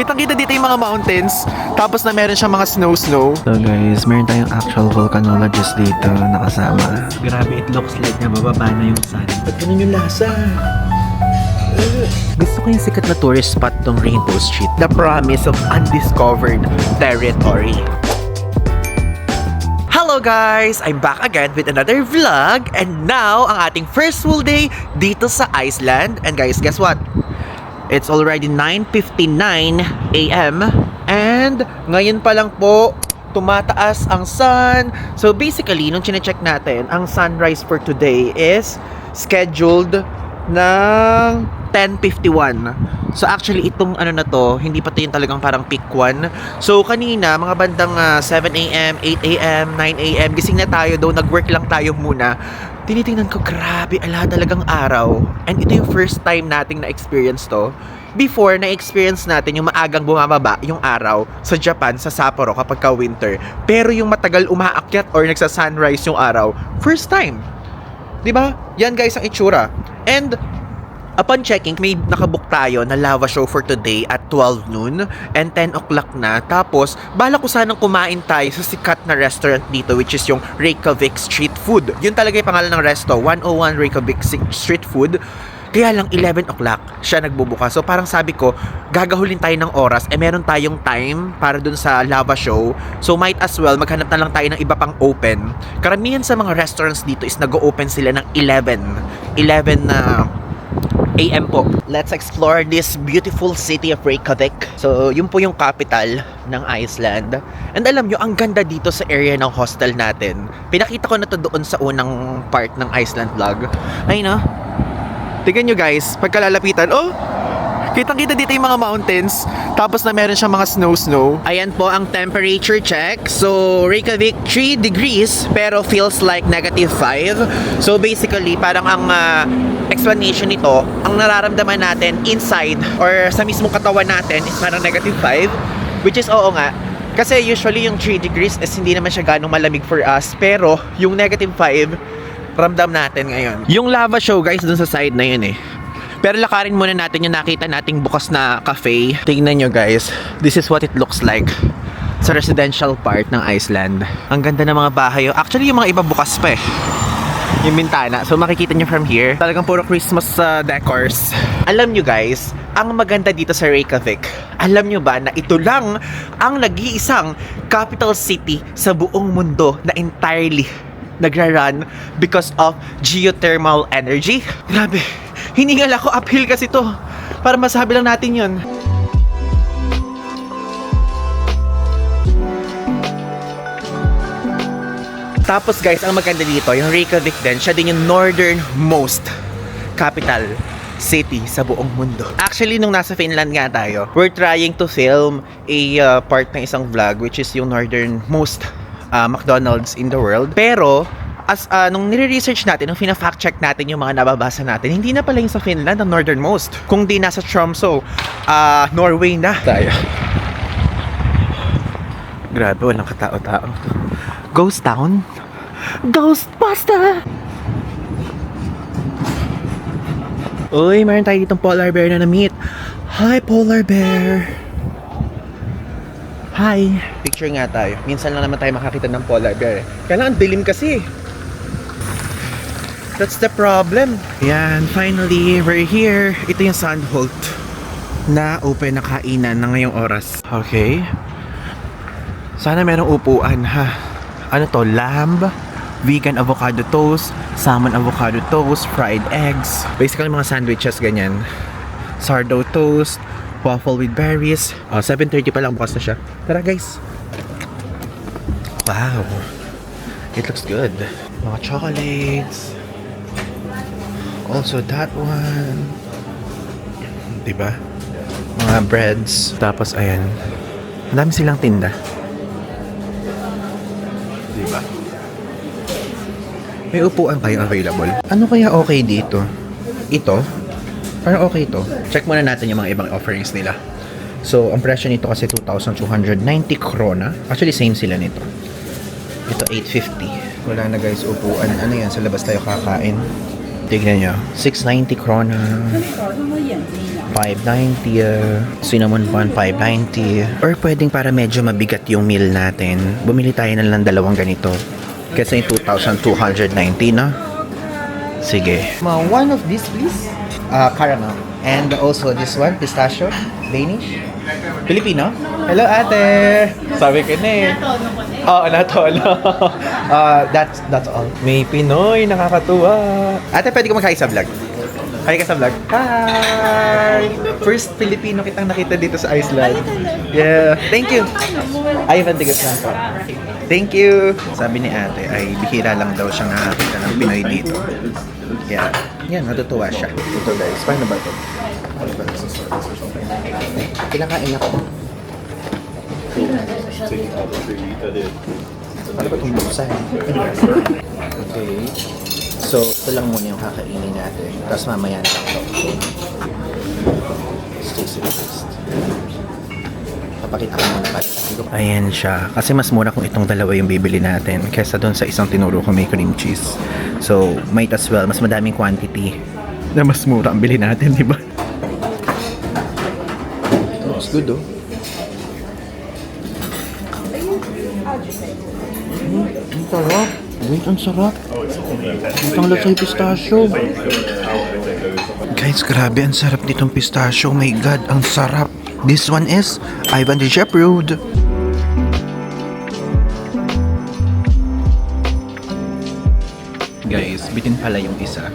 Kitang-kita dito yung mga mountains. Tapos na meron siyang mga snow. So guys, meron tayong actual volcanologist dito nakasama. Grabe, it looks like na bababa na yung sun. Ba't ganun yung lasa? Gusto ko yung sikat na tourist spot tong Rainbow Street. The promise of undiscovered territory. Hello guys! I'm back again with another vlog. And now, ang ating first full day dito sa Iceland. And guys, guess what? It's already 9:59 a.m. And ngayon pa lang po, tumataas ang sun. So basically, nung chinecheck natin, ang sunrise for today is scheduled ng 10:51. So actually, itong ano na to, hindi pa to yung talagang parang peak one. So kanina, mga bandang 7 a.m., 8 a.m., 9 a.m., gising na tayo, though nag-work lang tayo muna. Tinitingnan ko, grabe, ala talagang araw. And ito yung first time nating na-experience to. Before, na-experience natin yung maagang bumababa yung araw sa Japan, sa Sapporo kapag ka-winter. Pero yung matagal umaakyat or nagsa-sunrise yung araw, first time. Diba? Yan guys ang itsura. And upon checking, may nakabook tayo na lava show for today at 12 noon and 10 o'clock na. Tapos, bala ko sanang kumain tayo sa sikat na restaurant dito, which is yung Reykjavik Street Food. Yun talaga yung pangalan ng resto, 101 Reykjavik Street Food. Kaya lang 11 o'clock siya nagbubuka. So parang sabi ko, gagahulin tayo ng oras, meron tayong time para dun sa lava show. So might as well, maghanap na lang tayo ng iba pang open. Karamihan sa mga restaurants dito is nag-open sila ng 11 na AM po. Let's explore this beautiful city of Reykjavik. So, yun po yung capital ng Iceland. And alam nyo, ang ganda dito sa area ng hostel natin. Pinakita ko na to doon sa unang part ng Iceland vlog. Ay no? Tignan nyo guys, pagkalalapitan, oh! Kitang-kita dito yung mga mountains. Tapos na meron siyang mga snow. Ayan po ang temperature check. So, Reykjavik 3 degrees pero feels like -5. So, basically, parang ang explanation nito, ang nararamdaman natin inside or sa mismong katawan natin is parang -5. Which is oo nga. Kasi usually yung 3 degrees is hindi naman siya ganong malamig for us. Pero, yung -5, ramdam natin ngayon. Yung lava show guys, dun sa side na yun eh. Pero lakarin muna natin yung nakita nating bukas na cafe. Tingnan nyo guys, this is what it looks like sa residential part ng Iceland. Ang ganda ng mga bahay. Actually, yung mga iba bukas pa eh. Yung bintana. So makikita nyo from here, talagang puro Christmas decors. Alam nyo guys, ang maganda dito sa Reykjavik, alam nyo ba na ito lang ang nag-iisang capital city sa buong mundo na entirely nagra-run because of geothermal energy? Grabe. Hiningal ako, uphill kasi to. Para masabi lang natin yun. Tapos guys, ang maganda dito, yung Reykjavik din, siya din yung northernmost capital city sa buong mundo. Actually, nung nasa Finland nga tayo, we're trying to film a part ng isang vlog, which is yung northernmost McDonald's in the world. Pero, nung nire-research natin, nung fina-fact check natin yung mga nababasa natin, hindi na pala yung sa Finland ang northernmost. Kung di nasa Tromsø, Norway na tayo. Grabe, walang katao-tao. Ghost town? Ghostbuster! Uy, meron tayo ditong polar bear na na-meet. Hi, polar bear! Hi! Picture nga tayo. Minsan lang naman tayo makakita ng polar bear. Kailangan dilim kasi. That's the problem. Yan, finally, we're here. Ito yung Sandholt na open na kainan na ngayong oras. Okay. Sana merong upuan ha. Ano to? Lamb, vegan avocado toast, salmon avocado toast, fried eggs. Basically mga sandwiches ganyan. Sourdough toast, waffle with berries. 7:30 pa lang, bukas na siya. Tara guys. Wow. It looks good. Mga chocolates. Also that one. Diba? Mga breads. Tapos ayan. Ang dami silang tinda. Diba? May upuan kayo available. Ano kaya okay dito? Ito? Parang okay ito. Check muna natin yung mga ibang offerings nila. So, ang presyo nito kasi 2,290 krona. Actually, same sila nito. Ito, 850. Wala na guys, upuan. Ano yan? Sa labas tayo kakain. Tignan nyo. 690 krona. 590. Cinnamon bun, 590. Or pwedeng para medyo mabigat yung meal natin, bumili tayo na lang dalawang ganito. Kasi 2,290 na. Sige. One of these please. Caramel. And also this one, pistachio, Danish. Filipino? Hello ate! Sabi ko na eh. Oo, natolo. That's all. May Pinoy, nakakatuwa. Ate, pwede ko magkain sa vlog? Hi ka sa vlog? Hi! First Filipino kitang nakita dito sa Iceland. Yeah. Thank you. Ivan Tigaslan po. Thank you. Sabi ni ate ay bihira lang daw siyang nakakita ng Pinoy dito. Yeah. Yan, natutuwa siya. Ito guys, paano ba ito? Kinakain ako. Ano ba itong buksan? Okay. So, ito lang muna yung kakainin natin. Tapos mamaya na lang ito. Stay safe. Papakita ko muna pa. Ayan siya. Kasi mas mura kung itong dalawa yung bibili natin kaysa doon sa isang tinuro ko may cream cheese. So, might as well. Mas madaming quantity na mas mura ang bili natin, di ba? Looks good, oh. Ang sarap. Wait, ang sarap. Ang lasay pistachio. Guys, grabe, ang sarap nitong pistachio. Oh my God, ang sarap. This one is Ivan the Chef Road. Guys, bitin pala yung isa.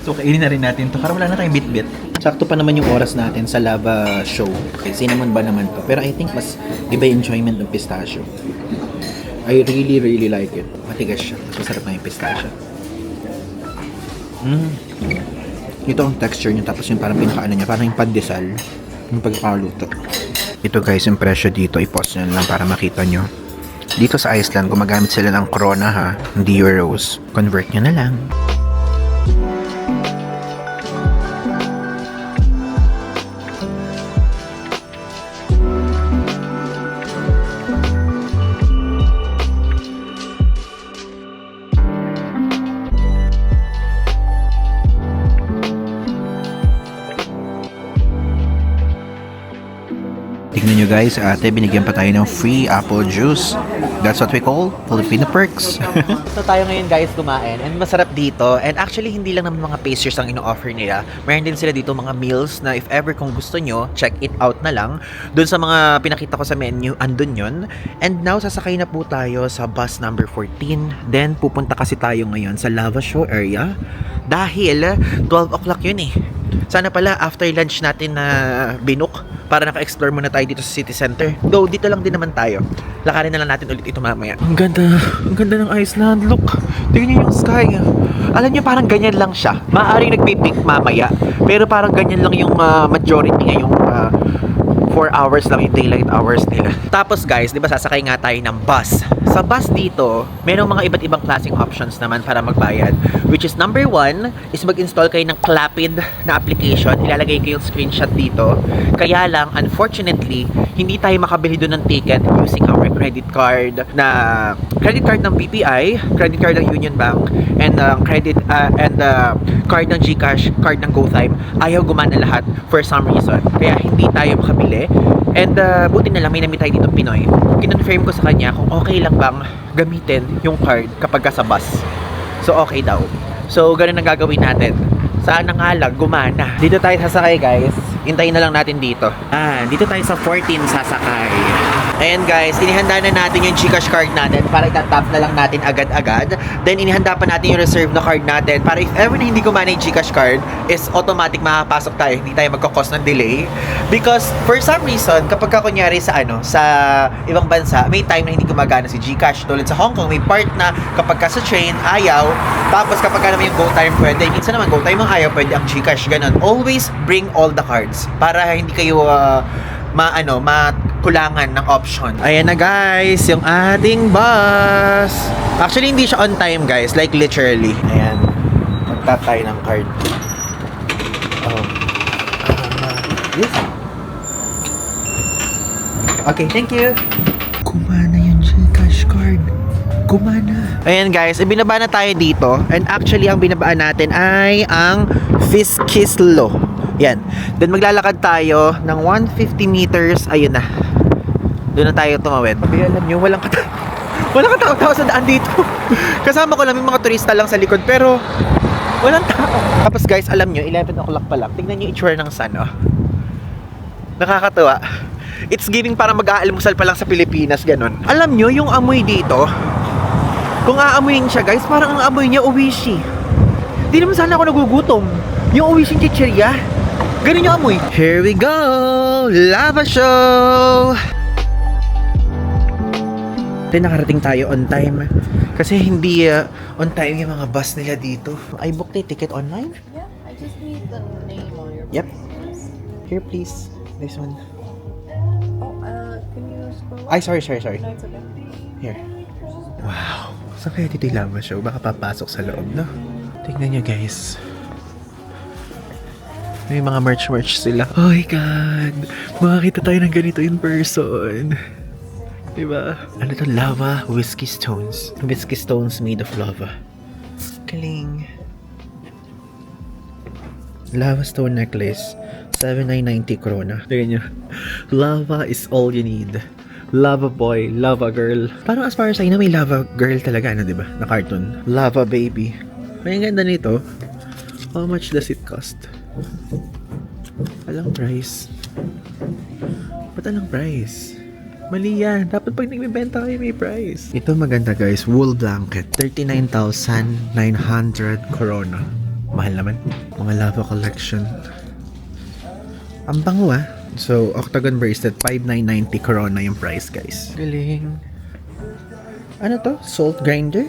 So, kainin na rin natin to. Para wala na tayong bit-bit. Sakto pa naman yung oras natin sa lava show. Okay, cinnamon ba naman to? Pero I think mas iba yung enjoyment ng pistachio. I really like it. Matigas siya. Mas masarap na yung pistachio. Ito ang texture niya. Tapos yung parang pinakaano niya. Parang yung pandesal. Yung pagkakaluto. Ito guys, yung presyo dito. I-pause nyo lang para makita nyo. Dito sa Iceland, gumagamit sila ng krona ha. Hindi euros. Convert nyo na lang. Tignan nyo guys, ate, binigyan pa tayo ng free apple juice. That's what we call Filipino perks. So tayo ngayon guys kumain and masarap dito. And actually hindi lang naman mga pastries ang ino-offer nila. Meron din sila dito mga meals na if ever kung gusto nyo, check it out na lang. Doon sa mga pinakita ko sa menu, andun yun. And now sasakay na po tayo sa bus number 14. Then pupunta kasi tayo ngayon sa Lava Show area. Dahil 12 o'clock yun eh. Sana pala after lunch natin na binook para naka-explore muna tayo dito sa city center. Though dito lang din naman tayo. Lakarin na lang natin ulit ito mamaya. Ang ganda ng Iceland. Look, tingnan niyo yung sky. Alam niyo parang ganyan lang siya. Maaaring nagpipink mamaya. Pero parang ganyan lang yung majority ngayong 4 hours lang yung daylight hours nila. Tapos guys, di ba sasakay nga tayo ng bus. Sa bus dito, mayroong mga iba't ibang klaseng options naman para magbayad. Which is number 1 is mag-install kayo ng Clapid na application. Ilalagay ko yung screenshot dito. Kaya lang, unfortunately, hindi tayo makabili doon ng ticket using our credit card ng BPI, credit card ng Union Bank, and card ng GCash, card ng GoTyme. Ayaw gumana lahat for some reason. Kaya hindi tayo makabili. And buti na lang may namit tayo dito Pinoy. Kinonfirm ko sa kanya kung okay lang bang gamitin yung card kapag sa bus. So okay daw. So ganun ang gagawin natin. Sana nga lang gumana. Dito tayo sasakay guys. Hintayin na lang natin dito. Dito tayo sa 14 sasakay. Ayan guys, inihanda na natin yung GCash card natin para itatap na lang natin agad-agad. Then inihanda pa natin yung reserve na card natin para if ever na hindi gumana yung GCash card is automatic makapasok tayo. Hindi tayo magkakos ng delay. Because for some reason, kapag kunyari sa ibang bansa, may time na hindi gumagana si GCash. Tulad sa Hong Kong, may part na kapag sa train, ayaw. Tapos kapag naman yung GoTyme pwede. Minsan naman GoTyme ang ayaw, pwede ang GCash. Ganon. Always bring all the cards para hindi kayo makulangan ng option. Ayan na guys, yung ating bus. Actually, hindi siya on time guys. Like literally. Ayan. Mag-tap tayo ng card. Yes. Okay, thank you. Kumana yung GCash card. Kumana. Ayan guys, ibinaba na tayo dito. And actually, ang binabaan natin ay ang Fiskislo. Yan. Then maglalakad tayo ng 150 meters. Ayun na. Doon na tayo tumawid. Kaya alam nyo, walang katao-tao sa daan dito. Kasama ko lang yung mga turista lang sa likod, pero walang tao. Tapos guys, alam nyo, 11 o'clock pa lang. Tingnan nyo yung itsura ng sun, oh. Nakakatuwa. It's giving parang mag-aalmusal pa lang sa Pilipinas, ganun. Alam nyo, yung amoy dito, kung aamuyin siya guys, parang ang amoy niya uwishi. Di naman sana ako nagugutom. Yung uwishi chichirya, ganun yung amoy. Here we go! Lava show! Then nakarating tayo on time. Kasi hindi on time yung mga bus nila dito. I booked a ticket online. Yeah, I just need the name on your Yep. please. Here please. This one. Oh, can you scroll up? Ay, sorry. No, it's okay. Here. Wow. Saan kaya dito yung lava show? Baka papasok sa loob, no? Tingnan nyo guys. May mga merch sila. Oh my God! Makakita tayo ng ganito in person. Diba? Ano to? Lava whiskey stones. Whiskey stones made of lava. Galing. Lava stone necklace. 7,990 krona. Tingnan nyo. Lava is all you need. Lava boy, lava girl. Parang as far as I know, may lava girl talaga, ano, diba? Na cartoon. Lava baby. May ganda nito. How much does it cost? Alang price. Ba't alang price? Mali yan. Dapat pag nagbibenta kayo, may price. Ito maganda guys. Wool blanket. 39,900 krona. Mahal naman. Mga lava collection. Ang bango ah. So, octagon bracelet, 5,990 krona yung price, guys. Galing. Ano to? Salt grinder?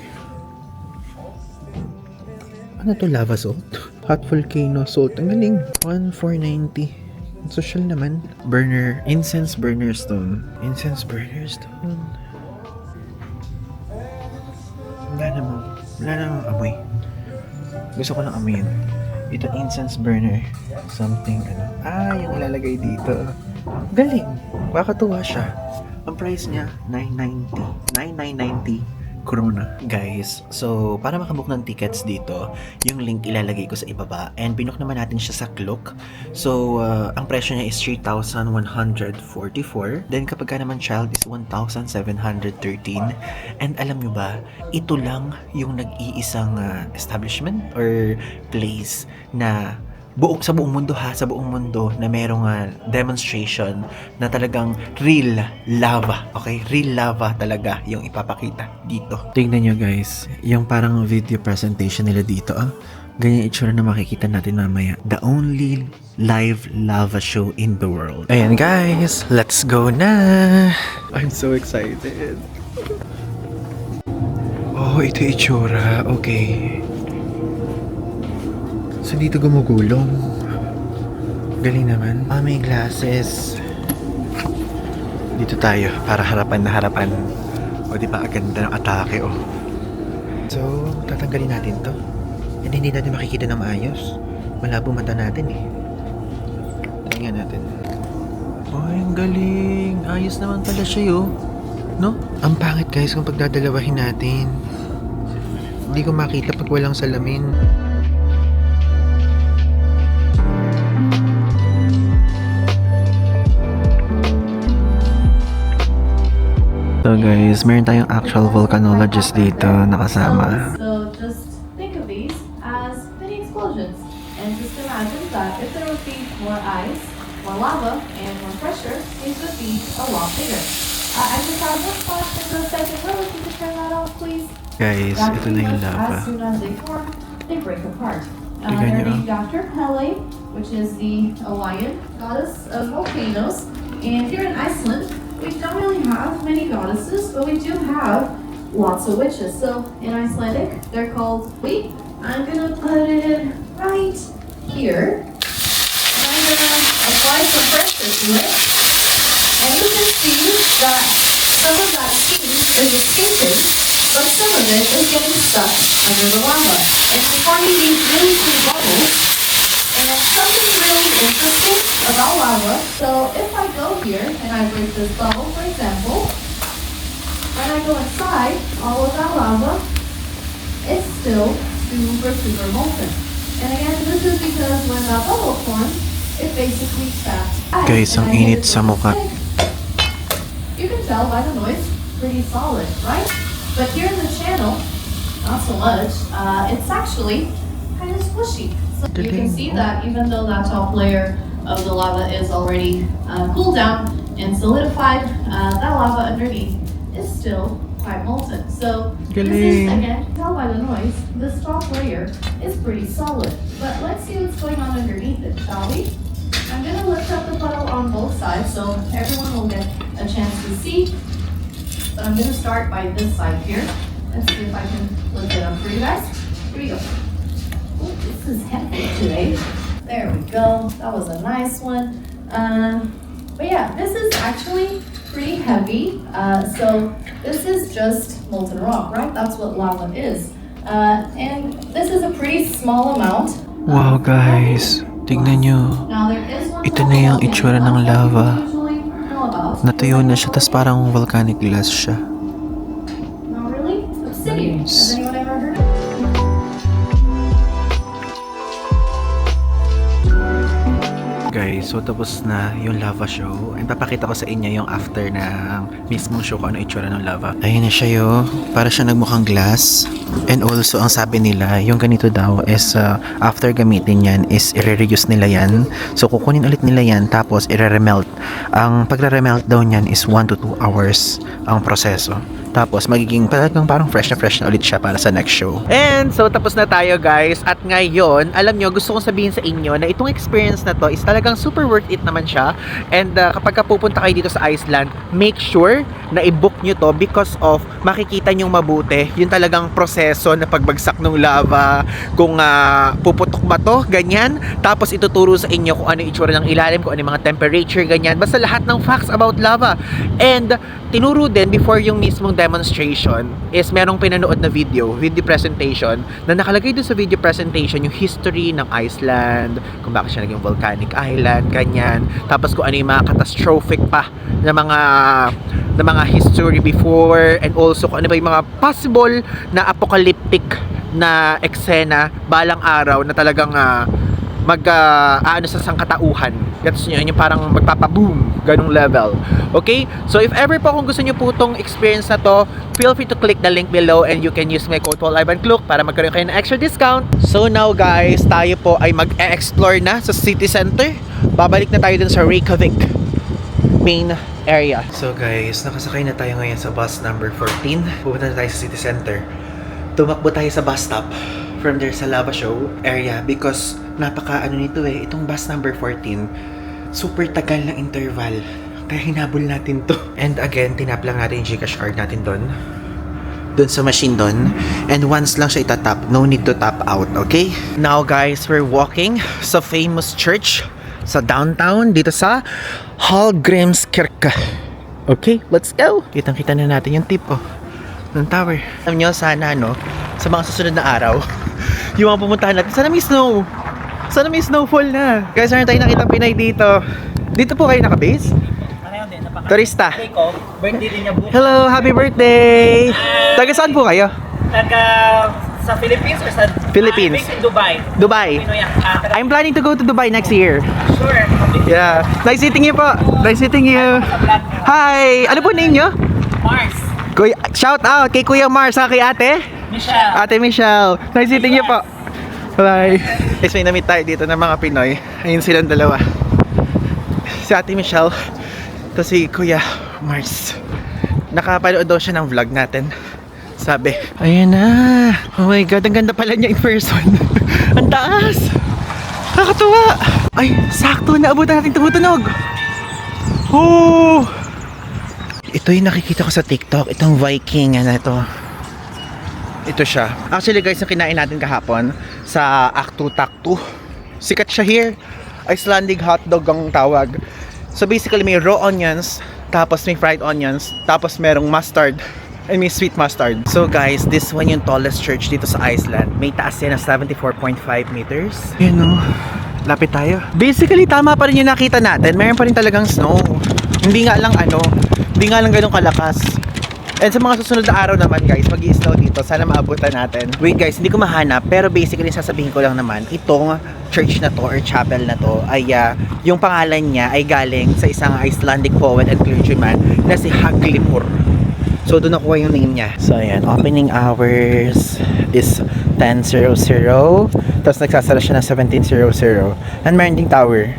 Ano to? Lava salt? Hot volcano salt. Ang galing. 1,490. Social naman. Burner. Incense burner stone. Incense burner stone. Wala namang amoy. Gusto ko lang amoyin. Ito incense burner. Something ano. Yung ilalagay dito. Galing. Makakatuwa siya. Ang price niya 990 krona. Guys, so para makabook ng tickets dito, yung link ilalagay ko sa ibaba. And binook naman natin siya sa Klook. So, ang presyo niya is 3,144. Then kapag ka naman child is 1,713. And alam nyo ba, ito lang yung nag-iisang establishment or place na sa buong mundo na merong demonstration na talagang real lava. Okay? Real lava talaga yung ipapakita dito. Tingnan nyo guys, yung parang video presentation nila dito. Ganyan itsura na makikita natin mamaya. The only live lava show in the world. Ayan guys, let's go na! I'm so excited. Oh, ito itsura. Okay. So dito gumugulong. Galing naman. May glasses. Dito tayo para harapan na harapan. O di ba, aganda ng atake oh. So, tatanggalin natin to. And hindi natin makikita ng maayos. Malabo mata natin eh. Tingnan natin. Oh, ang galing. Ayos naman pala siya yo. No? Ang pangit guys kung pagdadalawahin natin. Hindi ko makita pag walang salamin. So guys, meron tayong actual volcanologist dito nakasama. So just think of these as mini explosions. And just imagine that if there would be more ice, more lava, and more pressure, these would be a lot bigger. I just have one spot in the second row. If you could turn that off, please. Guys, ito na yung lava. As soon as they form, they break apart. Tignan They're nyo. named after Pele, which is the Hawaiian goddess of volcanoes. And here in Iceland, we don't really have many goddesses, but we do have lots of witches. So in Icelandic, they're called wait. I'm gonna put it right here. And I'm gonna apply some pressure to it. And you can see that some of that steam is escaping, but some of it is getting stuck under the lava. And it's forming these really cool bubbles. And something really interesting about lava. So if I go here and I break this bubble, for example, when I go inside, all of that lava is still super molten. And again, this is because when that bubble forms, it basically traps ice. Guys, ang And I hit init it sa with a mukha. stick. You can tell by the noise, pretty solid, right? But here in the channel, not so much. It's actually kind of squishy. So you can see that even though that top layer of the lava is already cooled down and solidified, that lava underneath is still quite molten. So this is, again, tell by the noise, this top layer is pretty solid. But let's see what's going on underneath it, shall we? I'm gonna lift up the puddle on both sides so everyone will get a chance to see. So I'm gonna start by this side here. Let's see if I can lift it up for you guys. Here we go. Oh, this is heavy today. There we go. That was a nice one. But yeah, this is actually pretty heavy. So this is just molten rock, right? That's what lava is. And this is a pretty small amount. Wow guys, tignan nyo. Now there is one Ito na yung itsura ng lava. usually know about. Natuyo na siya, tas parang volcanic glass siya. Not really. Obsidian. Nice. Has anyone ever heard of it? Guys, so tapos na yung lava show and papakita ko sa inyo yung after na mismong show ko ano itsura ng lava. Ayun na siya yo, para siya nagmukhang glass. And also ang sabi nila, yung ganito daw is after gamitin yan is i-reuse nila yan. So kukunin ulit nila yan tapos i-remelt. Ang pagre-remelt daw niyan is 1 to 2 hours ang proseso. Tapos magiging parang fresh na ulit siya para sa next show. And so tapos na tayo guys. At ngayon, alam nyo, gusto kong sabihin sa inyo na itong experience na to is talagang super worth it naman siya. And kapag pupunta kayo dito sa Iceland, make sure na i-book nyo to because of makikita nyo mabuti yung talagang proseso na pagbagsak ng lava, kung puputok ba to, ganyan. Tapos ituturo sa inyo kung ano yung itsura ng ilalim, kung ano yung mga temperature, ganyan. Basta lahat ng facts about lava. And tinuro din before yung mismong demonstration is merong pinanood na video presentation na nakalagay doon sa video presentation yung history ng Iceland, kung bakit siya naging volcanic island, ganyan. Tapos kung ano yung mga catastrophic pa na mga history before, and also kung ano ba yung mga possible na apocalyptic na eksena balang araw na talagang ano sa sangkatauhan. Gets nyo, yung parang magpapaboom, ganung level. Okay? So if ever po kung gusto nyo po itong experience na to, feel free to click the link below and you can use my code PaulIvanClook para magkaroon kayo ng extra discount. So now guys, tayo po ay mag-explore na sa city center. Babalik na tayo dun sa Reykjavik main area. So guys, nakasakay na tayo ngayon sa bus number 14. Pupunta na tayo sa city center. Tumakbo tayo sa bus stop from there sa lava show area because napaka nito itong bus number 14 super tagal na interval kaya hinabol natin to, and again tinap lang natin yung Gcash card natin doon sa machine doon, and once lang siya itatap, no need to tap out. Okay, now guys, we're walking sa famous church sa downtown dito sa Hallgrímskirkja. Okay, let's go. Kitang kita na natin yung tip ng tower. Alam nyo, sana sa mga susunod na araw yung mga pumuntahan natin, sana may snow. Sana may snowfall na. Guys, meron tayo nakita Pinay dito. Dito po kayo nakabase? Turista. Birthday din niya bukas. Hello, happy birthday! Taga saan po kayo? Taga sa Philippines or sa Philippines. based in Dubai. Dubai. Pinoy I'm planning to go to Dubai next year. sure. Yeah. Nice meeting you po. Nice meeting you. Hi! Ano po name nyo? Mars. Kuya, shout out kay Kuya Mars sa kay ate. Michelle. Ate Michelle. Nice meeting you po. Bye. Guys, may na-meet tayo dito ng mga Pinoy. Ayun silang dalawa. Si Ate Michelle. Tapos si Kuya Mars. Nakapanood daw siya ng vlog natin. Sabi, ayan na. Oh my God, ang ganda pala niya in person. Ang taas. Nakakatuwa. Ay, sakto. Naabutan natin tumutunog. Oh! Ito yung nakikita ko sa TikTok. Itong Viking na ito. Ito siya. Actually guys, yung kinain natin kahapon sa Aktu Taktu. Sikat siya here. Icelandic hotdog ang tawag. So basically may raw onions, tapos may fried onions, tapos merong mustard. I mean sweet mustard. So guys, this one yung tallest church dito sa Iceland. May taas yan ng 74.5 meters. Yun o. Lapit tayo. Basically tama pa rin yung nakita natin. Meron pa rin talagang snow. Hindi nga lang ganun kalakas. And sa mga susunod na araw naman guys, mag-i-snow dito. Sana maabutan natin. Wait guys, hindi ko mahanap. Pero basically, sasabihin ko lang naman, itong church na to or chapel na to ay yung pangalan niya ay galing sa isang Icelandic poet and clergyman na si Haglimur. So doon nakuha yung name niya. So ayan, opening hours is 10:00. Tapos nagsasara siya ng 17:00. And meron ding tower.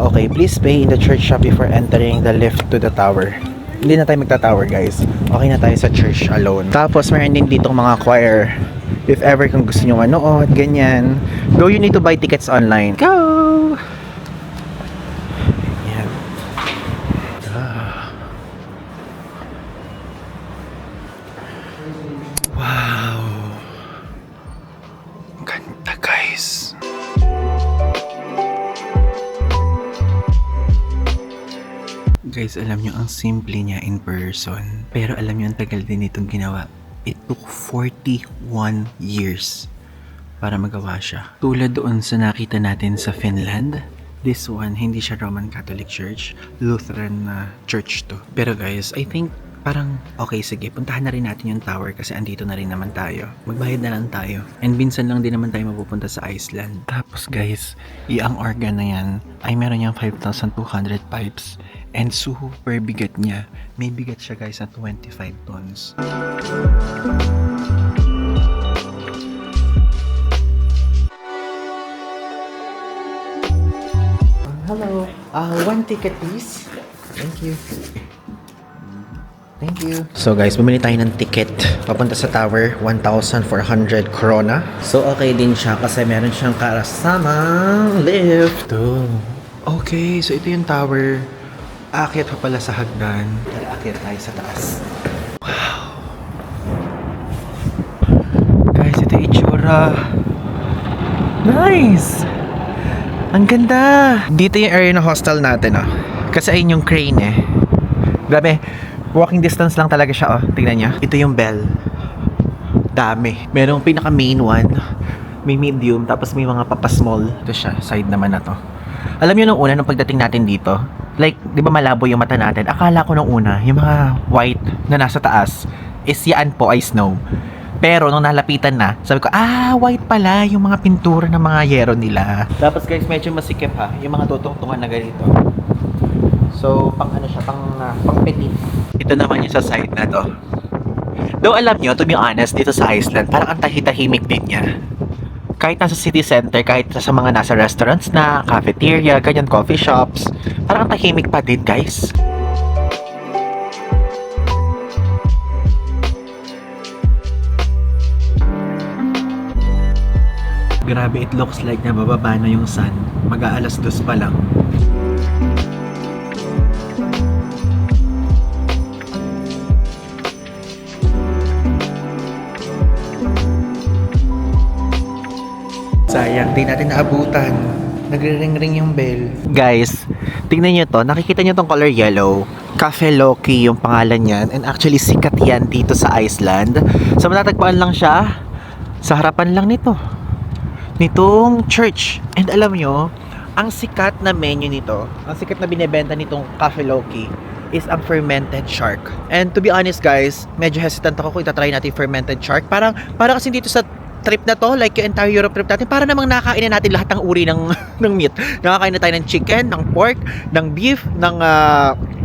Okay, please pay in the church shop before entering the lift to the tower. Hindi na tayo magta-tower guys. Okay na tayo sa church alone. Tapos meron din ditong mga choir. If ever kung gusto nyo manood, ganyan. Though you need to buy tickets online. Go! Yan. Wow! Ganda guys. Guys, alam nyo, ang simple niya in person. Pero alam nyo, ang tagal din itong ginawa. It took 41 years para magawa siya. Tulad doon sa nakita natin sa Finland, this one, hindi siya Roman Catholic Church, Lutheran church to. Pero guys, I think parang, okay, sige, puntahan na rin natin yung tower kasi andito na rin naman tayo. Magbayad na lang tayo. And minsan lang din naman tayo mapupunta sa Iceland. Tapos guys, ang organ na yan ay meron niyang 5,200 pipes. And super bigat niya. May bigat siya guys na 25 tons. Hello. One ticket please. Thank you. Thank you. So guys, bumili tayo ng ticket papunta sa tower, 1,400 krona. So okay din siya kasi meron siyang kasamang lift. Okay, so ito yung tower. Aakyat pa pala sa hagdan. Aakyat tayo sa taas. Wow. Guys, ito yung itsura. Nice! Ang ganda! Dito yung area na hostel natin, oh. Kasi ayun yung crane, eh. Grabe. Walking distance lang talaga siya, oh. Tingnan niya. Ito yung bell. Dami. Merong pinaka main one. May medium, tapos may mga papa-small. Ito siya, side naman na to. Alam niyo nung una, nung pagdating natin dito, like, di ba malabo yung mata natin? Akala ko nung una, yung mga white na nasa taas, is yan po ay snow. Pero nung nalapitan na, sabi ko, white pala yung mga pintura ng mga yero nila. Tapos guys, medyo masikip ha, yung mga tutungtungan na ganito. So, pang ano siya, pang petit. Ito naman yung sa side na to. Though alam nyo, to be honest, dito sa Iceland, parang ang tahitahimik din niya. Kahit nasa city center, kahit sa mga nasa restaurants na, cafeteria, ganyan, coffee shops, parang tahimik pa din, guys. Grabe, it looks like nabababa na yung sun. Mag-aalas 2 pa lang. Sayang, di natin naabutan. Nagre-ring-ring yung bell. Guys, tingnan nyo to. Nakikita nyo tong color yellow. Cafe Loki yung pangalan niyan. And actually, sikat yan dito sa Iceland. So, matatagpuan lang siya sa harapan lang nitong church. And alam nyo, ang sikat na menu nito, ang sikat na binebenta nitong Cafe Loki is ang fermented shark. And to be honest guys, medyo hesitant ako kung itatry natin fermented shark. Parang kasi dito sa trip na to, like yung entire Europe trip natin, para namang nakakain na natin lahat ng uri ng meat. Nakakain na tayo ng chicken, ng pork, ng beef, ng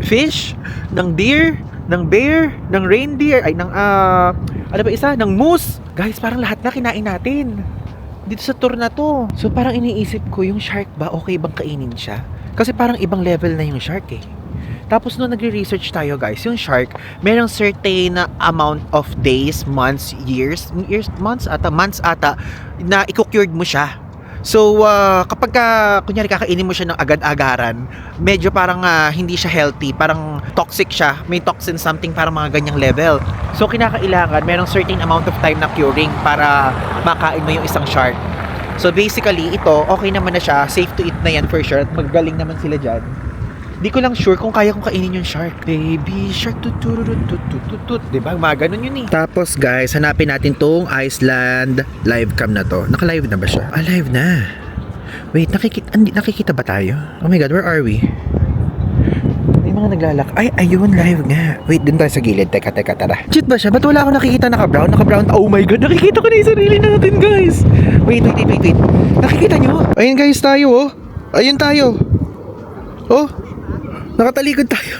fish, ng deer, ng bear, ng reindeer, ay ng ano ba isa? Ng moose. Guys, parang lahat na kinain natin dito sa tour na to. So parang iniisip ko, yung shark ba okay bang kainin siya? Kasi parang ibang level na yung shark eh. Tapos nung nagre-research tayo guys, yung shark, merong certain amount of days, months, months ata, na i-cured mo siya. So, kapag kunyari kakainin mo siya ng agad-agaran, medyo parang hindi siya healthy, parang toxic siya, may toxin something, parang mga ganyang level. So, kinakailangan, merong certain amount of time na curing para makain mo yung isang shark. So, basically, ito, okay naman na siya, safe to eat na yan for sure, at magaling naman sila dyan. Di ko lang sure kung kaya kong kainin yung shark. Baby shark, tututututututut. Diba? Mga ganun yun eh. Tapos guys, hanapin natin tong Iceland live cam na to. Naka-live na ba siya? Live na. Wait, nakikita ba tayo? Oh my god, where are we? May mga naglalak. Ay, ayun, live nga. Wait, dun tayo sa gilid. Teka, tara. Cheat ba siya? Ba't wala ako nakikita naka-brown? Oh my God, nakikita ko na yung sarili natin, guys. Wait. Nakikita nyo? Ayun, guys, tayo, oh. Ayun tayo. Oh, nakatalikod tayo.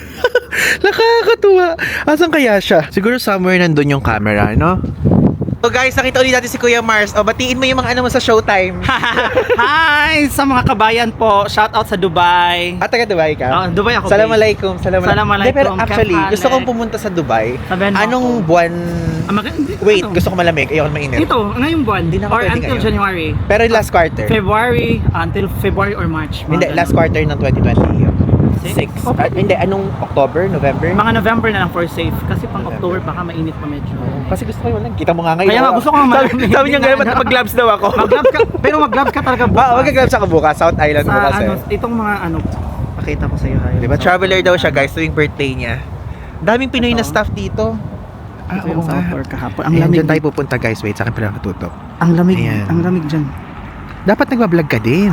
Nakakatuwa. Asan kaya siya? Siguro somewhere nandun yung camera, no? So guys, nakita ulit natin si Kuya Mars. O, batiin mo yung mga ano mo sa Showtime. Hi sa mga kabayan po. Shout out sa Dubai. Taga Dubai ka? Dubai ako. Assalamualaikum. Assalamualaikum. Pero actually, Kaya gusto pala. kong pumunta sa Dubai. Sabihan mo Anong ako. buwan? Wait, Ano? gusto ko malamig. Ayoko mainit. Ito, ngayong buwan. Hindi na ako Or pwede until ngayon. January. Pero last quarter. February until February or March. mga Hindi, ganun. last quarter ng 2020. Six? 6. Hindi, anong October, November? Mga November na lang for safe. Kasi pang October baka mainit pa medyo. Kasi gusto ko yun. Kita mo nga ngayon. Kaya nga, gusto ko nga Sabi niya ngayon, mag-gloves daw ako. Mag-gloves ka, pero mag-gloves ka talaga bukas. Mag-gloves ako bukas. South Island Sa bukas ano, eh. itong mga ano, pakita ko sa iyo. Diba, traveler daw siya guys, tuwing birthday niya. Daming Pinoy na staff dito. Ito yung nga. South or kahapon. Ang Ayan, lamig. dyan tayo pupunta guys. Wait, sa akin pala nakatutok. Ang lamig. Ayan. Ang lamig dyan. Dapat nagbablog ka din.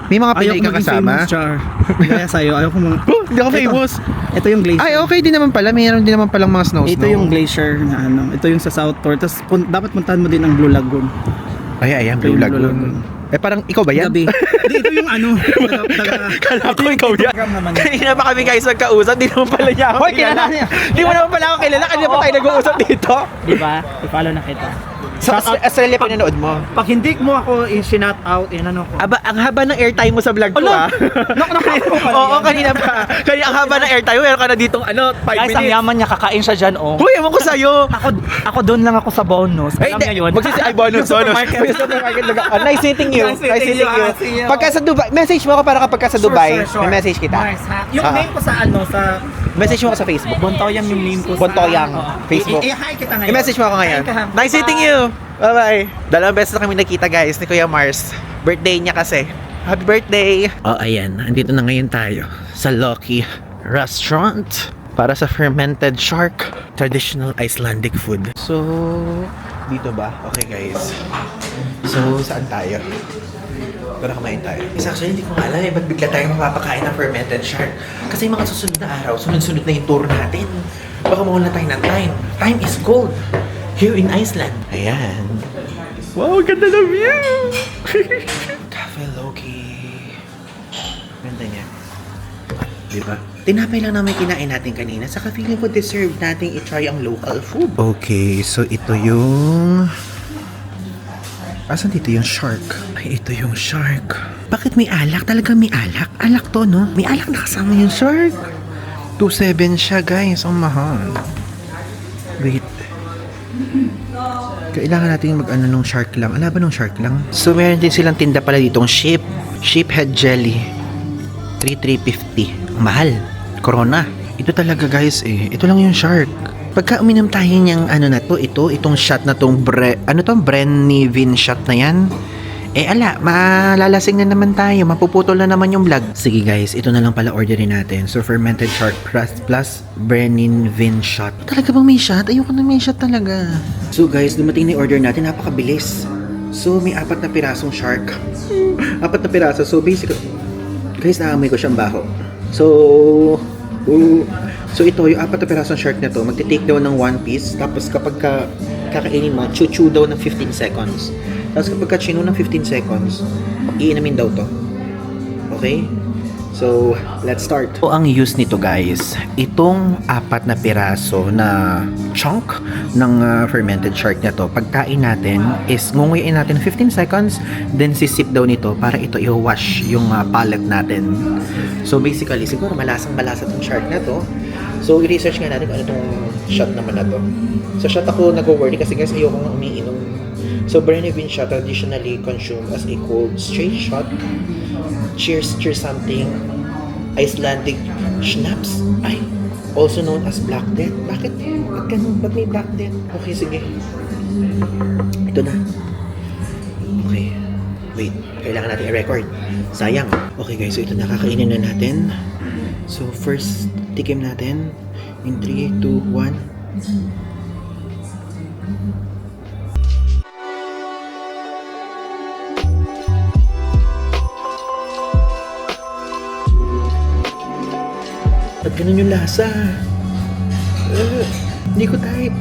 May mga Pinoy ka kasama. Char. Kaya sa'yo, ayaw ko mga... Hindi ako famous. Ito yung glacier. Ay, okay din naman pala. Mayroon din naman palang mga snow. Ito yung glacier na ano. Ito yung sa South Tour. Tapos dapat puntahan mo din ang Blue Lagoon. Ay, ayan, Ito Blue yung Lagoon. Parang ikaw ba yan? Gabi. Hindi, ito yung ano. Kala ko ikaw yan. naman. Kanina pa kami guys magkausap. Di naman pala niya ako Hoy, kilala niya. Di mo naman pala ako kilala. Kanina pa tayo nag-uusap dito. Diba? I-follow na kita. Sa Australia pinanood mo. Pag hindi mo ako i-shout out, ano ko. Aba, ang haba ng airtime mo sa vlog ko Ala! ah. Oo, Oo, kanina pa. Kaya ang haba ng airtime, meron ka na ditong 5 Guys, ang minutes. yaman niya, kakain siya dyan, oh. Huy, ewan ko sa'yo. Ako doon lang ako sa bonus. Alam niya yun. Ay, bonus. Supermarket. Supermarket lang. Nice meeting you. Nice meeting you. See you. Pagka sa Dubai, message mo ako para kapag ka sa Dubai, may message kita. Mars, ha? Yung Ah. name ko sa ano, sa Message mo ako sa Facebook. Bontoyang yung name ko sa... Bontoyang, Oo. Facebook. I-hi kita ngayon. I-message mo ako ngayon. Hi ka, ha? Nice meeting you. Bye-bye. Dalawang beses na kami nakita guys ni Kuya Mars. Birthday niya kasi. Happy birthday! Oh, ayan. Andito na ngayon tayo sa Lucky Restaurant para sa fermented shark. Traditional Icelandic food. So, dito ba? Okay guys. So, saan tayo? Para kumain tayo. Actually, hindi ko nga alam ba't bigla tayo mapapakain ng fermented shark. Kasi yung mga susunod na araw, sunod-sunod na yung tour natin. Baka mawala tayo ng time. Time is gold. Here in Iceland. Ayan. Wow, ganda na view! Cafe Loki. Ganda niya. Diba? Tinapay lang naman kinain natin kanina. Saka feeling ko deserve natin i-try ang local food. Okay, so ito yung... Asan dito yung shark? Ay, ito yung shark. Bakit may alak? Talagang may alak? Alak to, no? May alak na kasama yung shark. 2.7 siya, guys. Ang mahal. Wait. Kailangan natin mag-ano nung shark lang. Ano ba nung shark lang? So, meron din silang tinda pala ditong sheephead jelly. 3,350. Ang mahal. Corona. Ito talaga, guys, eh. Ito lang yung shark. Pagka uminom tayo niyang ano na to, itong shot na tong Brennivín shot na yan. Malalasing na naman tayo, mapuputol na naman yung vlog. Sige guys, ito na lang pala orderin natin. So fermented shark plus Brennivín shot. Talaga bang may shot? Ayoko na may shot talaga. So guys, dumating na yung order natin, napakabilis. So may 4 na pirasong shark. 4 na piraso. So basically, guys, naamoy ko siyang baho. So ito, yung 4 na pirasong shark na to, magti-take daw ng 1 piece. Tapos kapag kakainin mo, chew daw ng 15 seconds. Tapos kapag ka-chew ng 15 seconds, iinamin daw to. Okay? So, let's start. So, ang use nito guys, itong 4 na piraso na chunk ng fermented shark na to, pagkain natin is ngunguyain natin 15 seconds, then sisip daw nito para ito i-wash yung palate natin. So, basically, siguro malasang-malasa tong shark na to. So, i-research nga natin kung ano tong shot naman na to. Sa shot ako nag-worry kasi guys, ayoko nga umiinom. So, Brennivín shot traditionally consumed as a cold straight shot. Cheers something. Icelandic schnapps. Ay, also known as Black Death. Bakit? Ba't ganun? Ba't may Black Death? Okay, sige. Ito na. Okay. Wait, kailangan natin i-record. Sayang. Okay guys, so ito na. Kakainin na natin. So, first, tikim natin. In 3, 2, 1. Ganun yung lasa. Hindi ko type.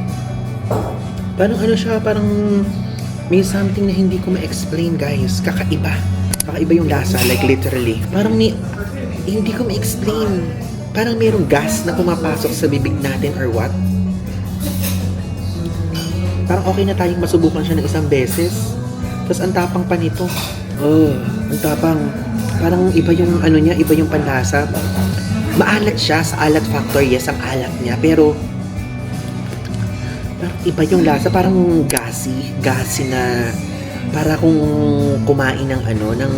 Parang ano siya, parang may something na hindi ko ma-explain, guys. Kakaiba. Kakaiba yung lasa, like literally. Parang hindi ko ma-explain. Parang mayroong gas na pumapasok sa bibig natin or what. Parang okay na tayong masubukan siya ng isang beses. Tapos ang tapang pa nito. Oh, ang tapang. Parang iba yung ano niya, iba yung panlasa. Maalat siya sa alat factor, yes, ang alat niya. Pero parang iba yung lasa, parang gassy na para kung kumain ng ano, ng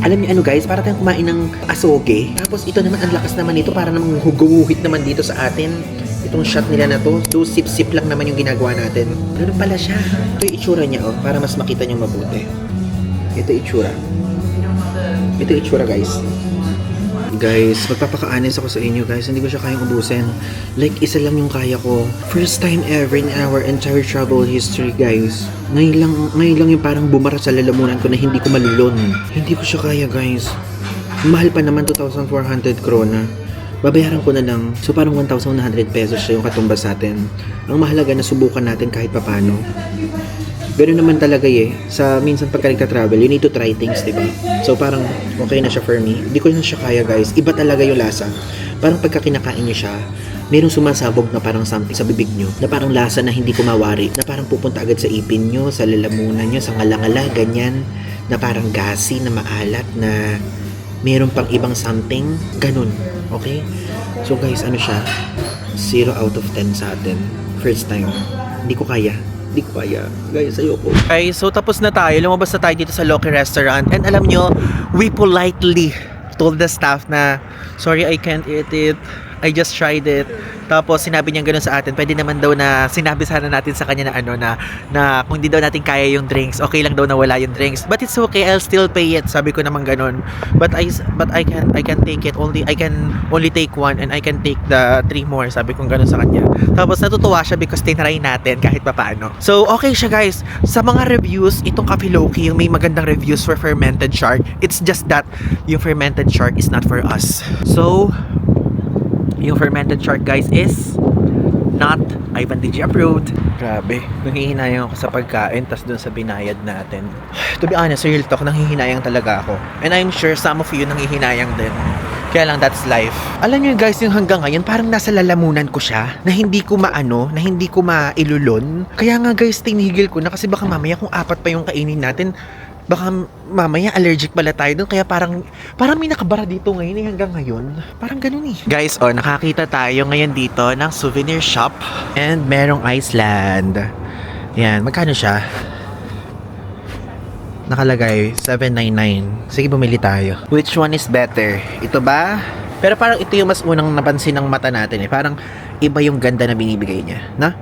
alam niyo ano guys, para tayong kumain ng asoge. Tapos ito naman, ang lakas naman nito, para namang gumuhit naman dito sa atin. Itong shot nila na to, so sip-sip lang naman yung ginagawa natin. Ganun pala siya. Ito yung itsura niya, oh, para mas makita niyo mabuti. Ito yung itsura. Ito yung itsura, guys. Guys, magpapaka-honest ako sa inyo, guys. Hindi ko siya kayang ubusin. Like, isa lang yung kaya ko. First time ever in our entire travel history, guys. Ngayon lang yung parang bumara sa lalamunan ko na hindi ko malulon. Hindi ko siya kaya, guys. Mahal pa naman, 2,400 krona. Babayaran ko na lang. So, parang 1,100 pesos siya yung katumbas natin. Ang mahalaga na subukan natin kahit papano. Ganoon naman talaga sa minsan pagka nagta-travel, you need to try things, diba? So parang okay na siya for me. Hindi ko na siya kaya, guys. Iba talaga yung lasa. Parang pagka kinakain niyo siya, merong sumasabog na parang something sa bibig nyo, na parang lasa na hindi kumawari, na parang pupunta agad sa ipin nyo, sa lalamunan nyo, sa ngalangala, ganyan, na parang gassy, na maalat, na meron pang ibang something, ganun. Okay? So guys, ano siya? 0 out of 10 sa atin. First time. Hindi ko kaya. Guys, ayoko. Okay, so tapos na tayo. Lumabas na tayo dito sa Loki Restaurant. And alam nyo, we politely told the staff na, sorry, I can't eat it. I just tried it. Tapos sinabi niya gano'n sa atin. Pwede naman daw na sinabi sana natin sa kanya na ano na kung hindi daw natin kaya yung drinks, okay lang daw na wala yung drinks. But it's okay, I'll still pay it. Sabi ko naman gano'n. But I can take it only. I can only take one and I can take the 3 more. Sabi ko gano'n sa kanya. Tapos natutuwa siya because tinry natin kahit papaano. So okay siya, guys. Sa mga reviews, itong Cafe Loki, yung may magandang reviews for fermented shark. It's just that yung fermented shark is not for us. So yung fermented shark, guys, is not Ivan DG approved. Grabe, nanghihinayang ako sa pagkain tas dun sa binayad natin. To be honest, real talk, nanghihinayang talaga ako. And I'm sure some of you nanghihinayang din. Kaya lang, that's life. Alam nyo, guys, yung hanggang ngayon, parang nasa lalamunan ko siya, na hindi ko maano, na hindi ko mailulon. Kaya nga, guys, tinigil ko na kasi baka mamaya kung 4 pa yung kainin natin, baka mamaya allergic pala tayo dun. Kaya parang may nakabara dito ngayon hanggang ngayon. Parang ganun eh. Guys, nakakita tayo ngayon dito ng souvenir shop. And merong Iceland. Yan, magkano siya? Nakalagay, 799. Sige, bumili tayo. Which one is better? Ito ba? Pero parang ito yung mas unang napansin ng mata natin eh. Parang iba yung ganda na binibigay niya. Na?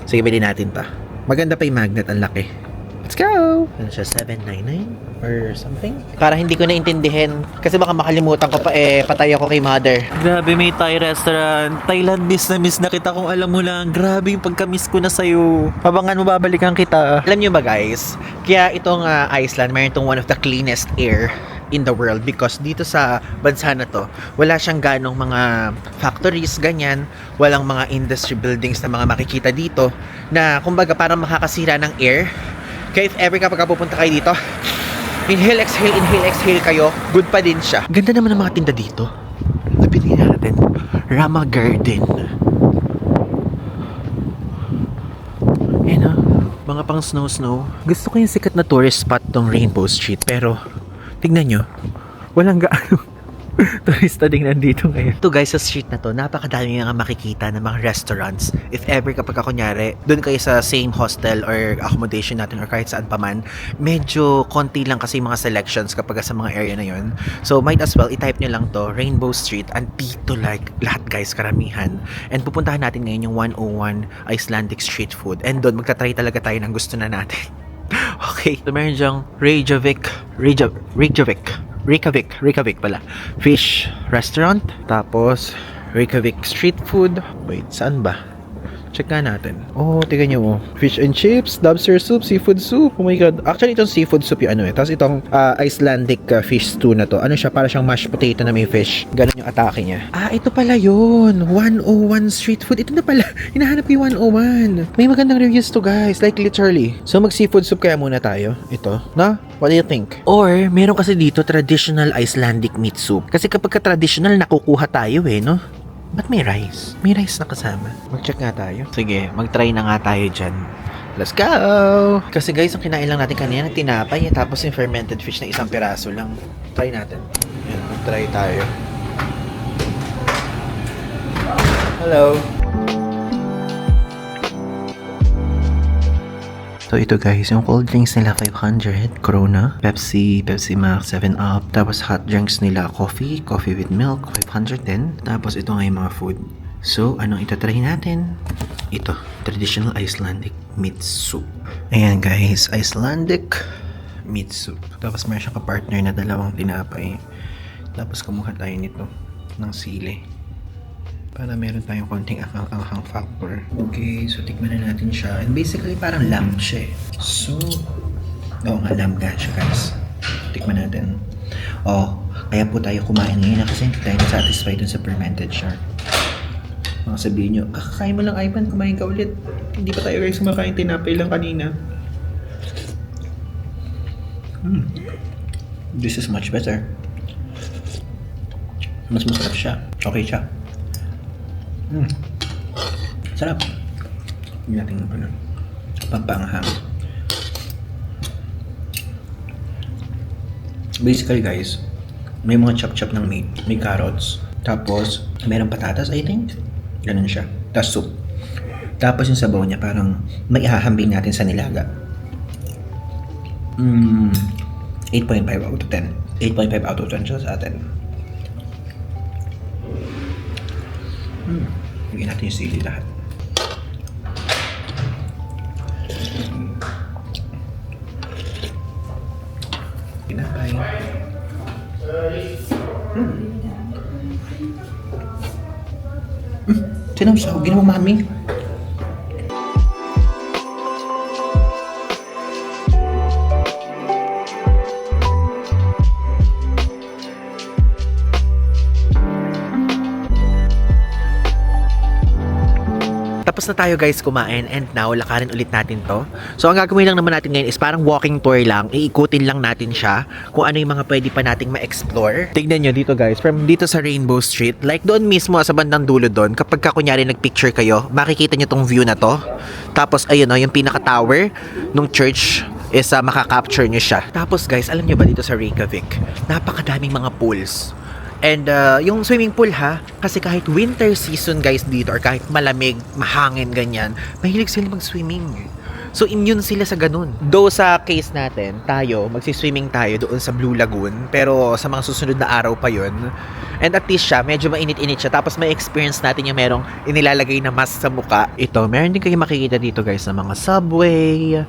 Sige, bili natin ta. Maganda pa yung magnet, ang laki. Let's go! Ano siya, 799 or something? Para hindi ko naintindihin. Kasi baka makalimutan ko pa patay ako kay mother. Grabe, may Thai restaurant. Thailand, miss na kita kung alam mo lang. Grabe yung pagka-miss ko na sa'yo. Pabangan mo, babalikan kita. Alam nyo ba, guys? Kaya itong Iceland, mayroon itong one of the cleanest air in the world because dito sa bansa na to, wala siyang ganong mga factories, ganyan. Walang mga industry buildings na mga makikita dito na kumbaga parang makakasira ng air. Kaya if ever kapag pupunta kayo dito, inhale, exhale kayo, good pa din siya. Ganda naman ng mga tinda dito. Lapitin natin. Rama Garden. Ayan mga pang snow. Gusto ko yung sikat na tourist spot tong Rainbow Street. Pero, tignan nyo, walang gaano turista din nandito ngayon. Ito guys, sa street na to, napakadami nga makikita ng mga restaurants. If ever kapag kunyari, doon kayo sa same hostel or accommodation natin or kahit saan pa man, medyo konti lang kasi mga selections kapag sa mga area na yun. So might as well, i-type nyo lang to, Rainbow Street, and dito like lahat guys, karamihan. And pupuntahan natin ngayon yung 101 Icelandic street food. And doon, magta-try talaga tayo ng gusto na natin. Okay, so meron dyang Reykjavik pala. Fish restaurant. Tapos, Reykjavik street food. Wait, saan ba? Check nga natin. Oh, tingnan nyo. Fish and chips, lobster soup, seafood soup. Oh my God. Actually, itong seafood soup yung ano eh. Tapos itong Icelandic fish stew na to. Ano siya? Para siyang mashed potato na may fish. Ganun yung atake niya. Ah, ito pala yun. 101 street food. Ito na pala. Hinahanap ko yung 101. May magandang reviews to guys. Like literally. So mag seafood soup kaya muna tayo. Ito. Na? What do you think? Or, meron kasi dito traditional Icelandic meat soup. Kasi kapag ka-traditional, nakukuha tayo eh, no? Ba't may rice? May rice na kasama. Mag-check nga tayo. Sige, mag-try na nga tayo dyan. Let's go! Kasi guys, ang kinain lang natin kanina, tinapay, tapos yung fermented fish na isang piraso lang. Try natin. Yan, mag-try tayo. Hello! So ito guys, yung cold drinks nila 500, Corona, Pepsi, Pepsi Max, 7-Up, tapos hot drinks nila coffee with milk, 500 din. Tapos ito nga yung mga food. So, anong itatry natin? Ito, traditional Icelandic meat soup. Ayan guys, Icelandic meat soup. Tapos meron siyang kapartner na dalawang tinapay. Tapos kumuha tayo nito ng sili. Para meron tayong konting anghang factor. Okay, so tikman na natin siya. And basically, parang lamb siya eh. So, oo nga, lamb nga siya guys. Tikman natin. Oh, kaya po tayo kumain ngayon kasi hindi tayo satisfied dun sa fermented shark. Mga sabihin nyo, kakakain mo lang Ivan, kumain ka ulit. Hindi pa tayo guys kumakain, tinapay lang kanina. This is much better. Mas masarap siya. Okay siya. Sarap. Hindi natin ano, pampanghang. Basically guys, may mga chop-chop ng meat, may carrots, tapos mayroong patatas I think. Ganun siya. Tapos soup. Tapos yung sabaw niya parang may ihahambing natin sa nilaga. 8.5 out of 10. 8.5 out of 10 siya sa atin. Lagyan natin yung sili lahat. Pinapay. Sinamsaw, ginawa mami. Tapos na tayo guys kumain and now lakarin ulit natin to. So ang gagawin lang naman natin ngayon is parang walking tour lang. Iikutin lang natin siya kung ano yung mga pwede pa nating ma-explore. Tignan nyo dito guys, from dito sa Rainbow Street, like doon mismo sa bandang dulo doon, kapag ka kunyari nagpicture kayo, makikita nyo tong view na to. Tapos ayun o, yung pinaka-tower nung church is makaka-capture nyo siya. Tapos guys, alam nyo ba dito sa Reykjavik, napakadaming mga pools. And yung swimming pool ha, kasi kahit winter season guys dito or kahit malamig, mahangin ganyan, mahilig sila mag-swimming. So immune sila sa ganun. Though sa case natin, tayo, magsi-swimming tayo doon sa Blue Lagoon, pero sa mga susunod na araw pa yun. And at least siya, medyo mainit-init siya. Tapos may experience natin yung merong inilalagay na mask sa muka. Ito, meron din kayo makikita dito guys ng mga subway,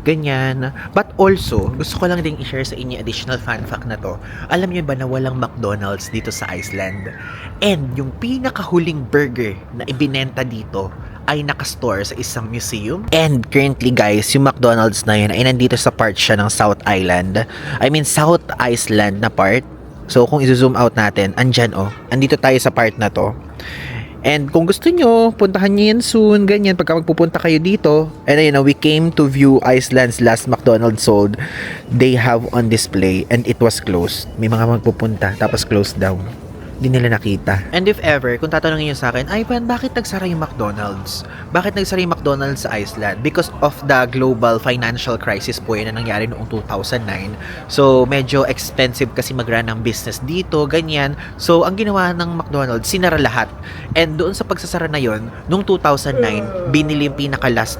ganyan. But also, gusto ko lang din i-share sa inyo additional fun fact na to. Alam niyo ba na walang McDonald's dito sa Iceland? And yung pinakahuling burger na ibinenta dito ay nakastore sa isang museum. And currently guys, yung McDonald's na yun ay nandito sa part siya ng South Island. I mean, South Iceland na part. So kung i-zoom out natin, andyan andito tayo sa part na to. And kung gusto nyo, puntahan nyo yan soon, ganyan, pagka magpupunta kayo dito. And ayun we came to view Iceland's last McDonald's sold. They have on display and it was closed. May mga magpupunta, tapos closed down. Hindi nila nakita. And if ever, kung tatanungin nyo sa akin, Ivan, bakit nagsara yung McDonald's? Bakit nagsara yung McDonald's sa Iceland? Because of the global financial crisis po yun na nangyari noong 2009. So, medyo expensive kasi mag-run ng business dito, ganyan. So, ang ginawa ng McDonald's, sinara lahat. And doon sa pagsasara na yun, noong 2009, binili yung pinaka-last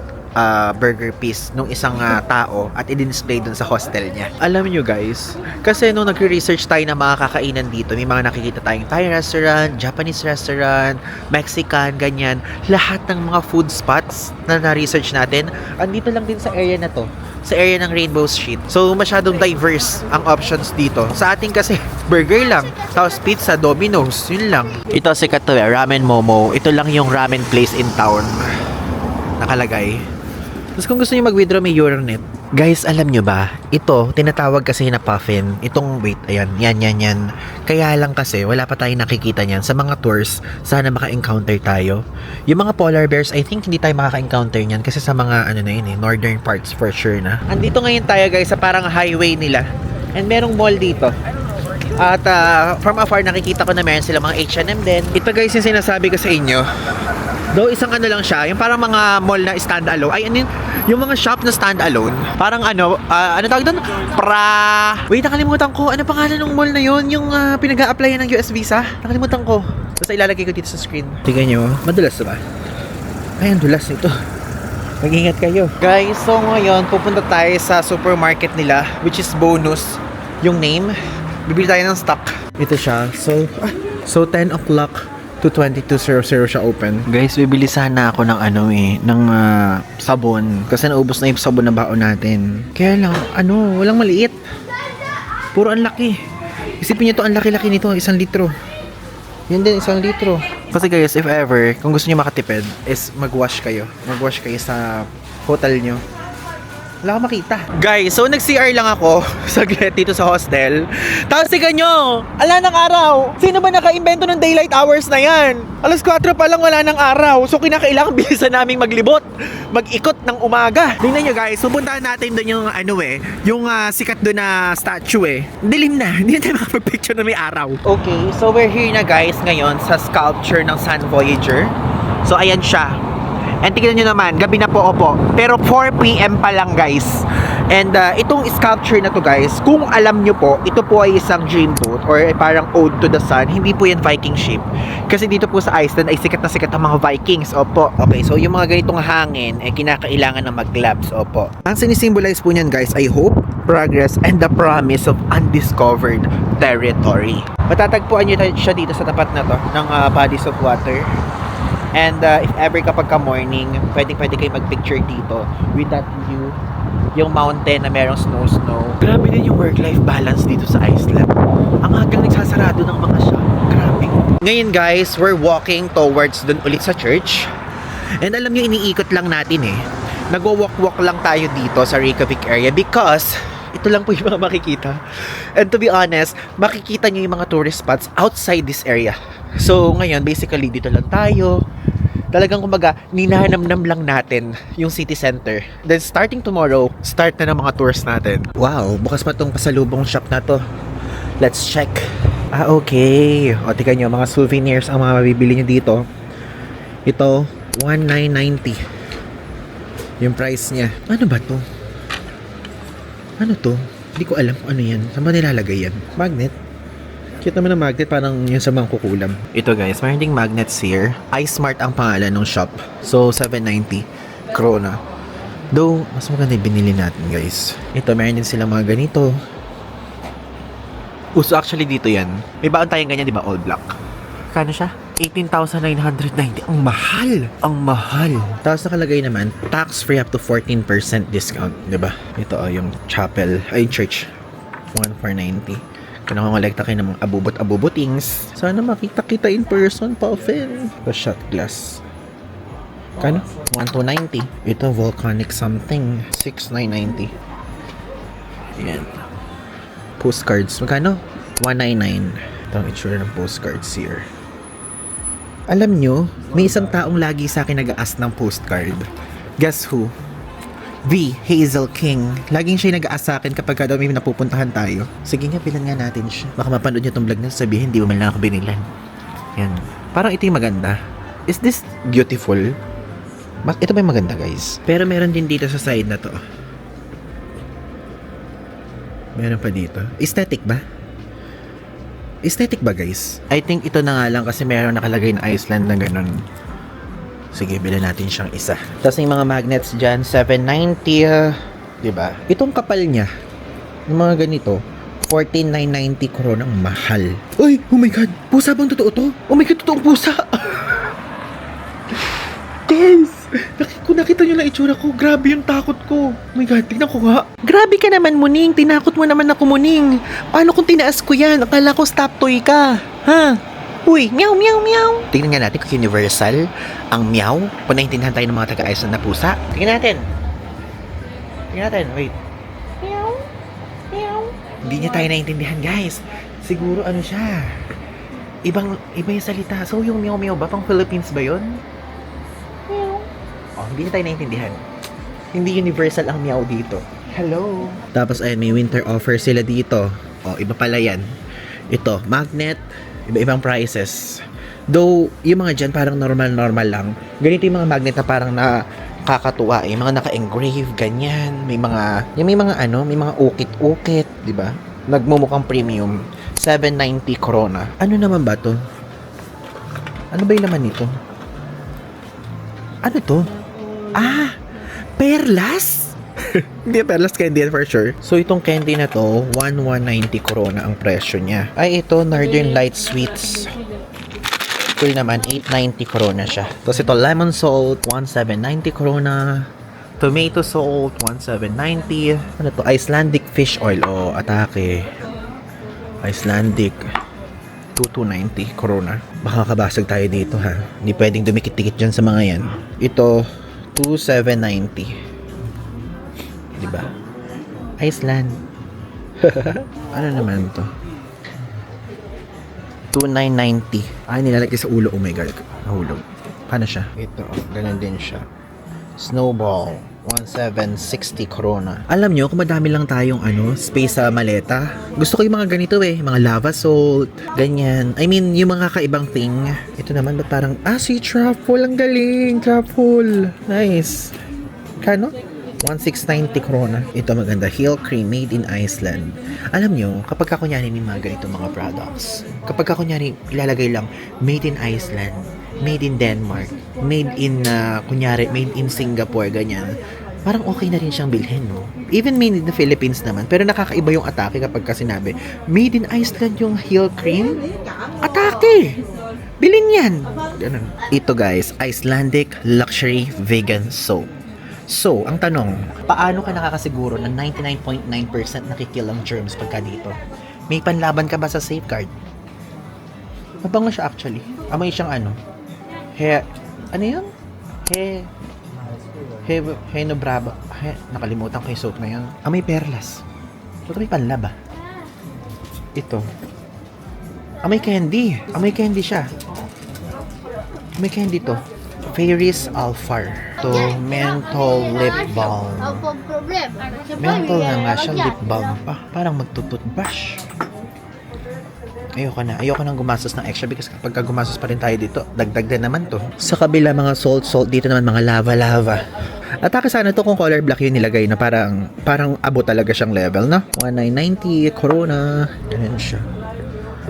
burger piece nung isang tao at i-display dun sa hostel niya. Alam nyo guys, kasi nung nagre-research tayo ng mga kakainan dito, may mga nakikita tayong Thai restaurant, Japanese restaurant, Mexican, ganyan. Lahat ng mga food spots na na-research natin, andito lang din sa area na to, sa area ng Rainbow Street. So, masyadong diverse ang options dito. Sa atin kasi, burger lang, tapos pizza, Domino's, yun lang. Ito sikat to ramen momo. Ito lang yung ramen place in town. nakalagay. Tapos kung gusto niyo mag-withdraw, may Euronet. Guys, alam nyo ba? Ito, tinatawag kasi na puffin. Itong, wait, ayan, yan. Kaya lang kasi, wala pa tayong nakikita niyan. Sa mga tours, sana maka-encounter tayo. Yung mga polar bears, I think hindi tayo makaka-encounter niyan. Kasi sa mga, northern parts for sure na. Andito ngayon tayo guys, sa parang highway nila. And merong mall dito. At from afar, nakikita ko na meron sila mga H&M din. Ito guys, yung sinasabi ko sa inyo. Though isang ano lang siya, yung parang mga mall na stand-alone. Ay, ano yun? Yung mga shop na stand-alone. Parang ano tawag doon? Wait, nakalimutan ko. Ano pangalan ng mall na yun? Yung pinag-a-applyan ng US visa? Nakalimutan ko. Basta ilalagay ko dito sa screen. Tingnan nyo. Madulas ba? Ay, ang dulas nito. Mag-ingat kayo. Guys, so ngayon, pupunta tayo sa supermarket nila, which is Bonus. Yung name. Bibili tayo ng stock. Ito siya. So 10 o'clock to 22:00 siya open. Guys, bibili sana ako ng ng sabon. Kasi naubos na yung sabon na baon natin. Kaya lang, walang maliit. Puro ang laki. Isipin nyo to, ang laki-laki nito, 1 litro. Yan din, 1 litro. Kasi guys, if ever, kung gusto nyo makatipid, is mag-wash kayo. Mag-wash kayo sa hotel nyo. Wala akong makita. Guys, so nag-CR lang ako saglit dito sa hostel. Tapos tika nyo, ala ng araw. Sino ba naka-invento ng daylight hours na yan? Alas 4 pa lang wala ng araw. So kinakailangan bilisan naming maglibot. Mag-ikot ng umaga. Tingnan nyo guys, pupuntahan natin doon yung yung sikat doon na statue Dilim na, hindi na tayo makapag-picture na may araw. Okay, so we're here na guys ngayon sa sculpture ng Sun Voyager. So ayan siya. And tignan nyo naman, gabi na po opo. Pero 4 PM pa lang guys. And itong sculpture na to guys, kung alam nyo po, ito po ay isang dream boat or parang ode to the sun. Hindi po yan Viking ship. Kasi dito po sa Iceland ay sikat na sikat ang mga Vikings. Opo. Okay, so yung mga ganitong hangin ay kinakailangan ng mag-glabs. Opo. Ang sinisimbolize po niyan guys ay hope, progress, and the promise of undiscovered territory. Matatagpuan nyo siya dito sa tapat na to ng bodies of water. And if ever kapag ka morning, pwede kayo mag-picture dito with that view. Yung mountain na merong snow. Grabe din yung work-life balance dito sa Iceland. Ang hanggang nagsasarado ng mga shop. Grabe. Ngayon guys, we're walking towards dun ulit sa church. And alam nyo, iniikot lang natin Nagwo-walk-walk lang tayo dito sa Reykjavik area because ito lang po yung mga makikita. And to be honest, makikita nyo yung mga tourist spots outside this area. So ngayon, basically dito lang tayo. Talagang kumbaga, ninanamnam lang natin yung city center. Then starting tomorrow, start na ng mga tours natin. Wow, bukas pa tong pasalubong shop na to. Let's check. Okay. O, tika nyo, mga souvenirs ang mga mabibili nyo dito. Ito, $19.90. Yung price niya. Ano ba to? Ano to? Hindi ko alam kung ano yan. Saan ba nilalagay yan? Magnet? Cute naman ang magnet, parang yung sa mga kukulam. Ito guys, mayroon ding magnets here. iSmart ang pangalan ng shop. So, $7.90 krona. Though, mas maganda yung binili natin guys. Ito, mayroon din silang mga ganito. Uso actually dito yan. May baon tayong ganyan, di ba? All black. Kano siya? 18,990. Ang mahal! Ang mahal! Tapos nakalagay naman, tax-free up to 14% discount. Di ba? Ito yung chapel, ay church. 1,490. Kung nakongalekta kayo ng mga abubot-abubotings, sana makita kita in person pa often. The shot glass. Kano? 1,290. Ito volcanic something. 6,990. Ayan. Postcards. Magkano? 199. Ito ang itsura ng postcards here. Alam nyo, may isang taong lagi sa akin nag-ask ng postcard. Guess who? V. Hazel King. Laging siya nag-ask sa akin kapag daw may napupuntahan tayo. Sige nga, bilan nga natin siya. Baka mapanood nyo itong vlog na sabihin, hindi mo man lang ako binilan. Yan. Parang ito yung maganda. Is this beautiful? Ito ba yung maganda, guys? Pero meron din dito sa side na to. Meron pa dito. Aesthetic ba? Aesthetic ba, guys? I think ito na nga lang kasi meron nakalagay na Iceland na ganun. Sige, bilhin natin siyang isa. Tapos yung mga magnets dyan, $7.90. Diba? Itong kapal niya, yung mga ganito, $14,990 krona. Ang mahal. Uy! Oh my God! Pusa bang totoo to? Oh my God! Totoong pusa! Guys! Nakita nyo lang itsura ko. Grabe yung takot ko. Oh my God! Tignan ko nga. Grabe ka naman, Muning. Tinakot mo naman ako, Muning. Paano kung tinaas ko yan? Akala ko stop toy ka. Ha? Uy, meow, meow, meow. Tingnan nga natin kung universal ang meow. Kung naintindihan tayo ng mga taga-Iceland na pusa. Tingnan natin. Tingnan natin, wait. Meow, meow. Hindi niya tayo naintindihan, guys. Siguro ano siya. Iba yung salita. So, yung meow, meow ba? Pang Philippines ba yun? Meow. Oh, hindi niya tayo naintindihan. Hindi universal ang meow dito. Hello. Tapos, ayun, may winter offer sila dito. Oh, iba pala yan. Ito, magnet. Iba-ibang prices. Though, yung mga dyan parang normal lang. Ganito yung mga magnet na parang nakakatuwa eh. Mga naka-engrave, ganyan. May mga ukit-ukit, di ba? Nagmumukhang premium. 790 krona. Ano naman ba to? Ano ba yung laman nito? Ano to? Ah! Perlas? Hindi perlas candy yan for sure. So itong candy na to, 190 krona ang presyo niya. Ay ito, Northern Light Sweets. Ito naman, 890 krona siya. Tapos ito, lemon salt, 1790 krona. Tomato salt, 1790. Ano to? Icelandic fish oil. Oh, atake. Icelandic. 2290 krona. Baka kabasag tayo dito ha. Hindi pwedeng dumikit-tikit dyan sa mga yan. Ito, 2790. Diba? Iceland. Ano naman to? 2990. Ay, nilalagay sa ulo. Oh my God. Nahulog. Paano siya? Ito. Ganun din siya. Snowball. 1760 krona. Alam nyo, kung madami lang tayong space sa maleta, gusto ko yung mga ganito eh. Mga lava salt. Ganyan. I mean, yung mga kakaibang thing. Ito naman, ba't parang, si truffle. Ang galing. Truffle. Nice. Kano? 1690 krona. Ito maganda. Heel cream made in Iceland. Alam nyo, kapag kunyari may mga ganito mga products, kapag kunyari ilalagay lang made in Iceland, made in Denmark, made in kunyari made in Singapore, ganyan, parang okay na rin siyang bilhin, no? Even made in the Philippines naman, pero nakakaiba yung atake kapag sinabi made in Iceland yung heel cream. Atake! Bilhin yan! Ganun. Ito guys, Icelandic Luxury Vegan Soap. So, ang tanong, paano ka nakakasiguro na 99.9% nakikill ang germs pagka dito? May panlaban ka ba sa safeguard? Mabango siya actually. Amoy siyang ano yun? Heno Brava. Nakalimutan ko yung soap na yun. Amoy perlas. Ito may panlaba. Ito. Amoy candy. Amoy candy siya. Amoy candy to. Fairies Alfar. To menthol lip balm. Menthol na nga siyang lip balm pa. Parang magtututbrush. Ayoko nang gumastos ng extra because kapag gumastos pa rin tayo dito, dagdag din naman to. Sa kabila mga salt, dito naman mga lava. Atake sana to kung color black yung nilagay na parang abot talaga siyang level, no? 1990 Corona. Ganun siya.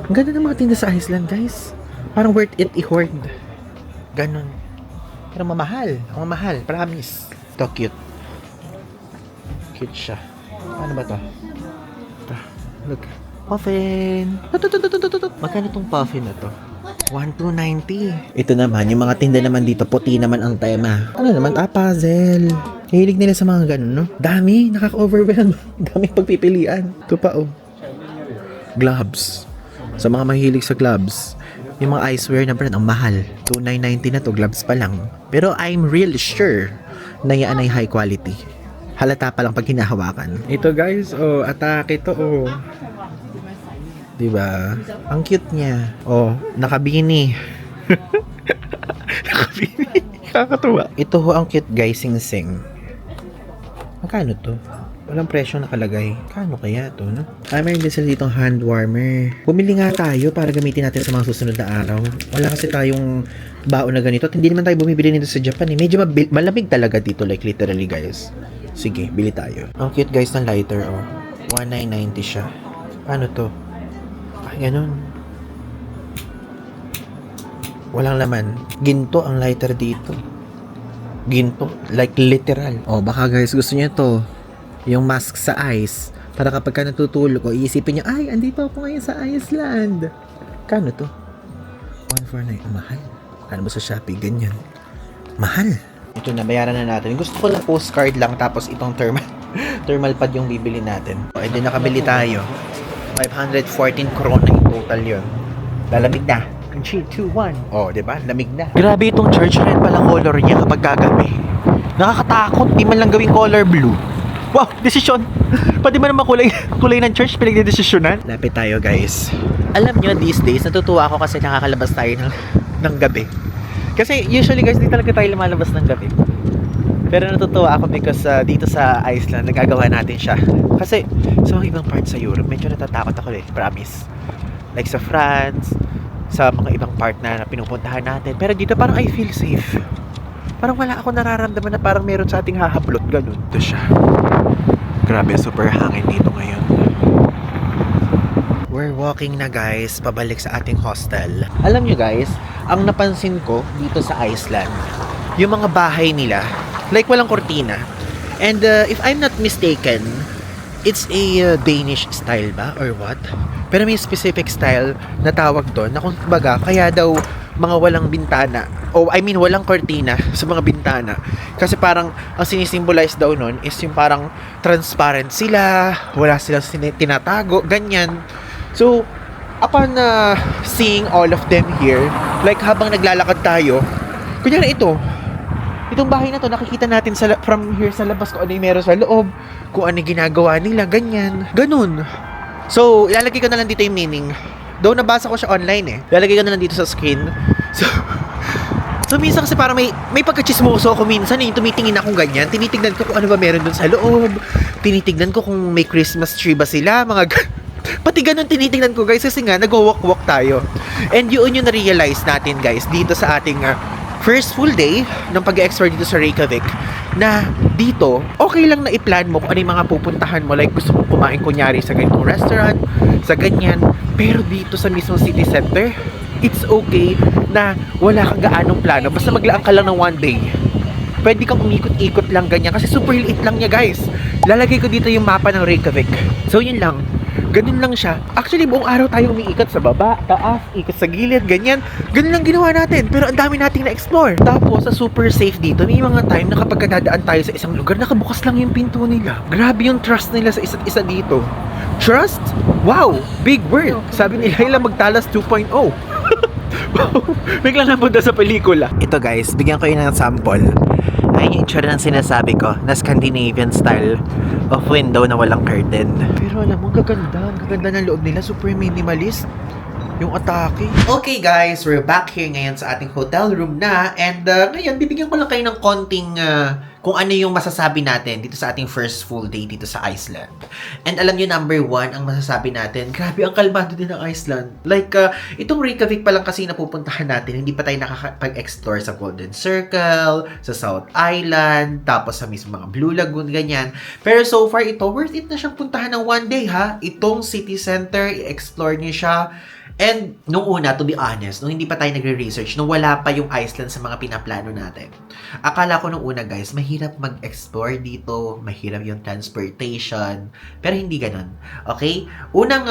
Ang ganda ng mga tinda sa Iceland, guys. Parang worth it i-hoard. Ganun. Pero mamahal. Ang mamahal. Promise. Ito, cute. Cute siya. Ano ba to? Ito. Look. Puffin. Magkano tong puffin na to? 1,290. Ito naman, yung mga tinda naman dito, puti naman ang tema. Ano naman? Puzzle. Hilig nila sa mga ganun, no? Dami. Nakaka-overwhelm. Dami pagpipilian. Ito pa, oh. Gloves. Sa mga mahilig sa gloves. Yung mga eyewear na brand, ang mahal. 2,990 na to, gloves pa lang. Pero I'm real sure na yan ay high quality. Halata pa lang pag hinahawakan. Ito guys, atake to, Diba? Ang cute niya. Nakabini. Nakabini. Kakatuwa. Ito ang cute guys, sing-sing. Magkano to? Walang presyo nakalagay. Kano kaya to, no? Meron din sila ditong hand warmer. Bumili nga tayo para gamitin natin sa mga susunod na araw. Wala kasi tayong baon na ganito. At hindi naman tayo bumibili nito sa Japan eh. Medyo malamig talaga dito, like literally guys. Sige, bili tayo. Ang cute guys ng lighter, 1990 siya. Paano to? Ganun. Walang laman. Ginto ang lighter dito. Ginto. Like literal. Baka guys gusto niyo to. Yung mask sa ice. Para kapag ka natutulog ko, iisipin niyo, ay, andito ako ngayon sa Iceland. Kano to? 149. Mahal. Ano ba sa Shopee? Ganyan. Mahal. Ito na, bayaran na natin. Gusto ko lang postcard lang, tapos itong thermal pad yung bibili natin. And then nakabili tayo. 514 krona yung total yun. Lalamig na. 3, 2, 1. Oh, diba? Lamig na. Grabe itong church red pala color niya kapag gagabi. Nakakatakot. Di man lang gawing color blue. Wow, desisyon. Pwede ba naman kulay ng church pinagdedesisyonan? Lapit tayo, guys. Alam nyo, these days, natutuwa ako kasi nakakalabas tayo ng gabi. Kasi usually, guys, di talaga tayo lumalabas ng gabi. Pero natutuwa ako because dito sa Iceland, nagagawa natin siya. Kasi sa mga ibang parts sa Europe, medyo natatakot ako promise. Like sa France, sa mga ibang part na pinupuntahan natin. Pero dito parang I feel safe. Parang wala ako nararamdaman na parang meron sa ating hahablot. Ganun. Ito siya. Grabe, super hangin dito ngayon. We're walking na, guys, pabalik sa ating hostel. Alam nyo, guys, ang napansin ko dito sa Iceland, yung mga bahay nila, like walang kortina. And if I'm not mistaken, it's a Danish style ba? Or what? Pero may specific style na tawag doon na kung baga, kaya daw mga walang bintana. Walang kortina sa mga bintana. Kasi parang ang sinisimbolize daw nun is yung parang transparent sila, wala silang tinatago, ganyan. So, upon seeing all of them here, like habang naglalakad tayo, kunyari itong bahay na to, nakikita natin from here sa labas kung ano yung meron sa loob, kung ano yung ginagawa nila, ganyan, ganun. So, ilalagay ko na lang dito yung meaning. Though nabasa ko siya online ilalagay ko na lang dito sa screen. So minsan kasi parang may pagkachismoso ako minsan yung tumitingin akong ganyan. Tinitignan ko kung ano ba meron dun sa loob. Tinitignan ko kung may Christmas tree ba sila, pati ganun tinitignan ko, guys, kasi nga nag-walk-walk tayo. And yun yung na-realize natin, guys, dito sa ating first full day ng pag-explore dito sa Reykjavik, na dito, okay lang na i-plan mo kung ano yung mga pupuntahan mo. Like, gusto mong kumain kunyari sa ganitong restaurant, sa ganyan. Pero dito sa mismong city center, it's okay na wala kang gaanong plano. Basta maglaan ka lang ng one day. Pwede kang umikot-ikot lang ganyan. Kasi super liit lang niya, guys. Lalagay ko dito yung mapa ng Reykjavik. So, yun lang. Ganun lang siya. Actually, buong araw tayo umiikot sa baba, taas, ikot sa gilid, ganyan. Ganun lang ginawa natin. Pero ang dami nating na-explore. Tapos, sa super safe dito, may mga time na kapag dadaan tayo sa isang lugar, nakabukas lang yung pinto nila. Grabe yung trust nila sa isa't isa dito. Trust? Wow! Big word! Sabi nila ilang magtalas 2.0. Biglang napunta sa pelikula. Ito, guys, bigyan ko yun ng sample. Ayun yung itsura ng sinasabi ko na Scandinavian style of window na walang curtain. Pero alam mo, ang gaganda ng loob nila. Super minimalist yung atake. Okay, guys, we're back here ngayon sa ating hotel room na. And ngayon, bibigyan ko lang kayo ng konting kung ano yung masasabi natin dito sa ating first full day dito sa Iceland. And alam nyo, number 1, ang masasabi natin, grabe, ang kalmado din ng Iceland. Like, itong Reykjavik pa lang kasi napupuntahan natin, hindi pa tayo nakakapag-explore sa Golden Circle, sa South Island, tapos sa mismo mga Blue Lagoon, ganyan. Pero so far, ito, worth it na siyang puntahan ng one day, ha? Itong city center, i-explore niyo siya. And, nung una, to be honest, nung hindi pa tayo nagre-research, nung wala pa yung Iceland sa mga pinaplano natin, akala ko nung una, guys, mahirap mag-explore dito, mahirap yung transportation, pero hindi ganun. Okay? Unang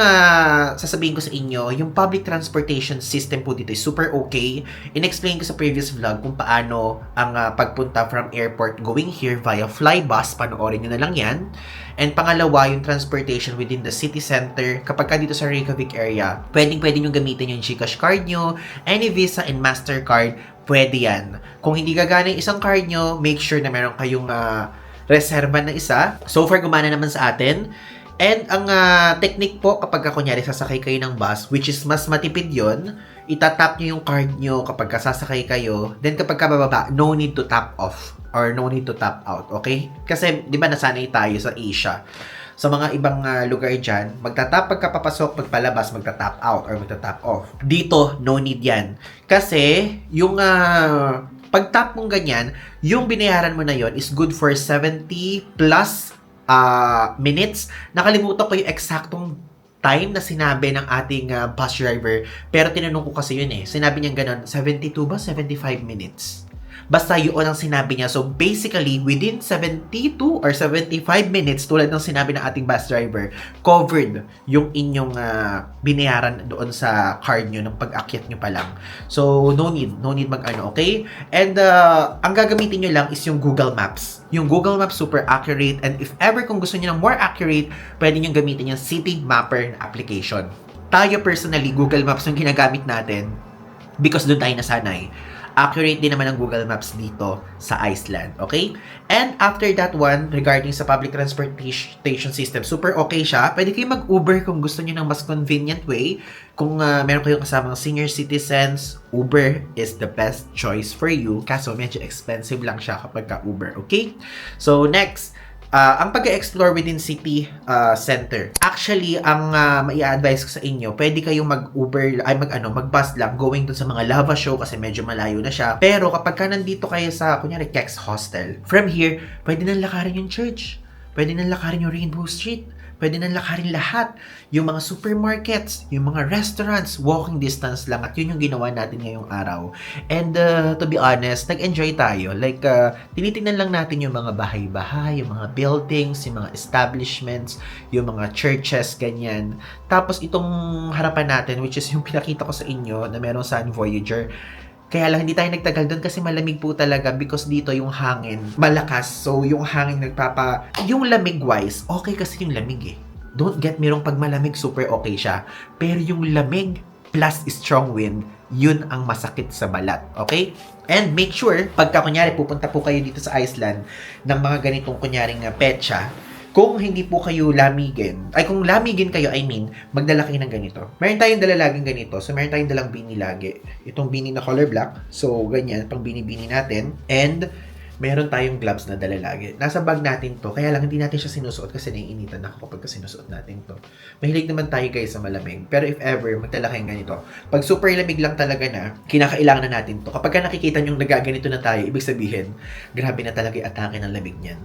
sasabihin ko sa inyo, yung public transportation system po dito is super okay. In-explain ko sa previous vlog kung paano ang pagpunta from airport going here via flybus, panoorin nyo na lang yan. And pangalawa, yung transportation within the city center. Kapag ka dito sa Reykjavik area, pwede nyo gamitin yung GCash card nyo, any Visa and Mastercard, pwede yan. Kung hindi gagana yung isang card nyo, make sure na meron kayong reserva na isa. So far, gumana naman sa atin. And ang technique po, kapag kunyari sasakay kayo ng bus, which is mas matipid yon, itatap nyo yung card nyo kapag sasakay kayo. Then kapag bababa, no need to tap off or no need to tap out, okay? Kasi, di ba, nasanay tayo sa Asia. Sa mga ibang lugar dyan, magtatap pagka papasok, pagpalabas, magtatap out or magtatap off. Dito, no need yan. Kasi, yung pag-tap mong ganyan, yung binayaran mo na yon is good for 70 plus minutes. Nakalimutan ko yung eksaktong time na sinabi ng ating bus driver. Pero tinanong ko kasi yun Sinabi niya ganun, 72 ba? 75 minutes. Basta yun ang sinabi niya. So, basically, within 72 or 75 minutes, tulad ng sinabi ng ating bus driver, covered yung inyong binayaran doon sa card nyo ng pag-akyat nyo pa lang. So, no need mag-ano, okay? And, ang gagamitin nyo lang is yung Google Maps. Yung Google Maps, super accurate. And if ever kung gusto nyo ng more accurate, pwede nyo gamitin yung City Mapper application. Tayo personally, Google Maps yung ginagamit natin. because doon tayo nasanay. Accurate din naman ang Google Maps dito sa Iceland, okay? And after that one, regarding sa public transportation system, super okay siya. Pwede kayo mag-Uber kung gusto niyo ng mas convenient way. Kung meron kayong kasamang senior citizens, Uber is the best choice for you. Kaso medyo expensive lang siya kapag ka-Uber, okay? So next, ang pag-explore within city center. Actually, ang mai-advise ko sa inyo, pwede kayong mag-Uber, mag-bus lang going dun sa mga lava show kasi medyo malayo na siya. Pero kapag ka nandito kayo sa, kunyari, Kex Hostel, from here, pwede nang lakarin yung church. Pwede nang lakarin yung Rainbow Street. Pwede nang lakarin lahat. Yung mga supermarkets, yung mga restaurants, walking distance lang. At yun yung ginawa natin ngayong araw. And to be honest, nag-enjoy tayo. Like, tinitingnan lang natin yung mga bahay-bahay, yung mga buildings, yung mga establishments, yung mga churches, ganyan. Tapos itong harapan natin, which is yung pinakita ko sa inyo na merong Sun Voyager. Kaya lang hindi tayo nagtagal doon kasi malamig po talaga because dito yung hangin malakas. So yung hangin yung lamig wise, okay kasi yung lamig eh. Don't get me wrong, pag malamig super okay siya. Pero yung lamig plus strong wind, yun ang masakit sa balat. Okay? And make sure, pagka kunyari pupunta po kayo dito sa Iceland ng mga ganitong kunyaring petsa, kung hindi po kayo lamigin, kung lamigin kayo, magdala kayo ng ganito. Meron tayong dala laging ganito. So, meron tayong dalang beanie lagi. Itong beanie na color black. So, ganyan, pang beanie natin. And, meron tayong gloves na dala lagi. Nasa bag natin to. Kaya lang, hindi natin siya sinusuot kasi naiinitan ako kapag sinusuot natin to. Mahilig naman tayo guys sa malamig. Pero if ever, magdala kayong ganito. Pag super lamig lang talaga na, kinakailangan na natin to. Kapag nakikita nyo nagaganito na tayo, ibig sabihin, grabe na talaga yung atake ng lamig niyan.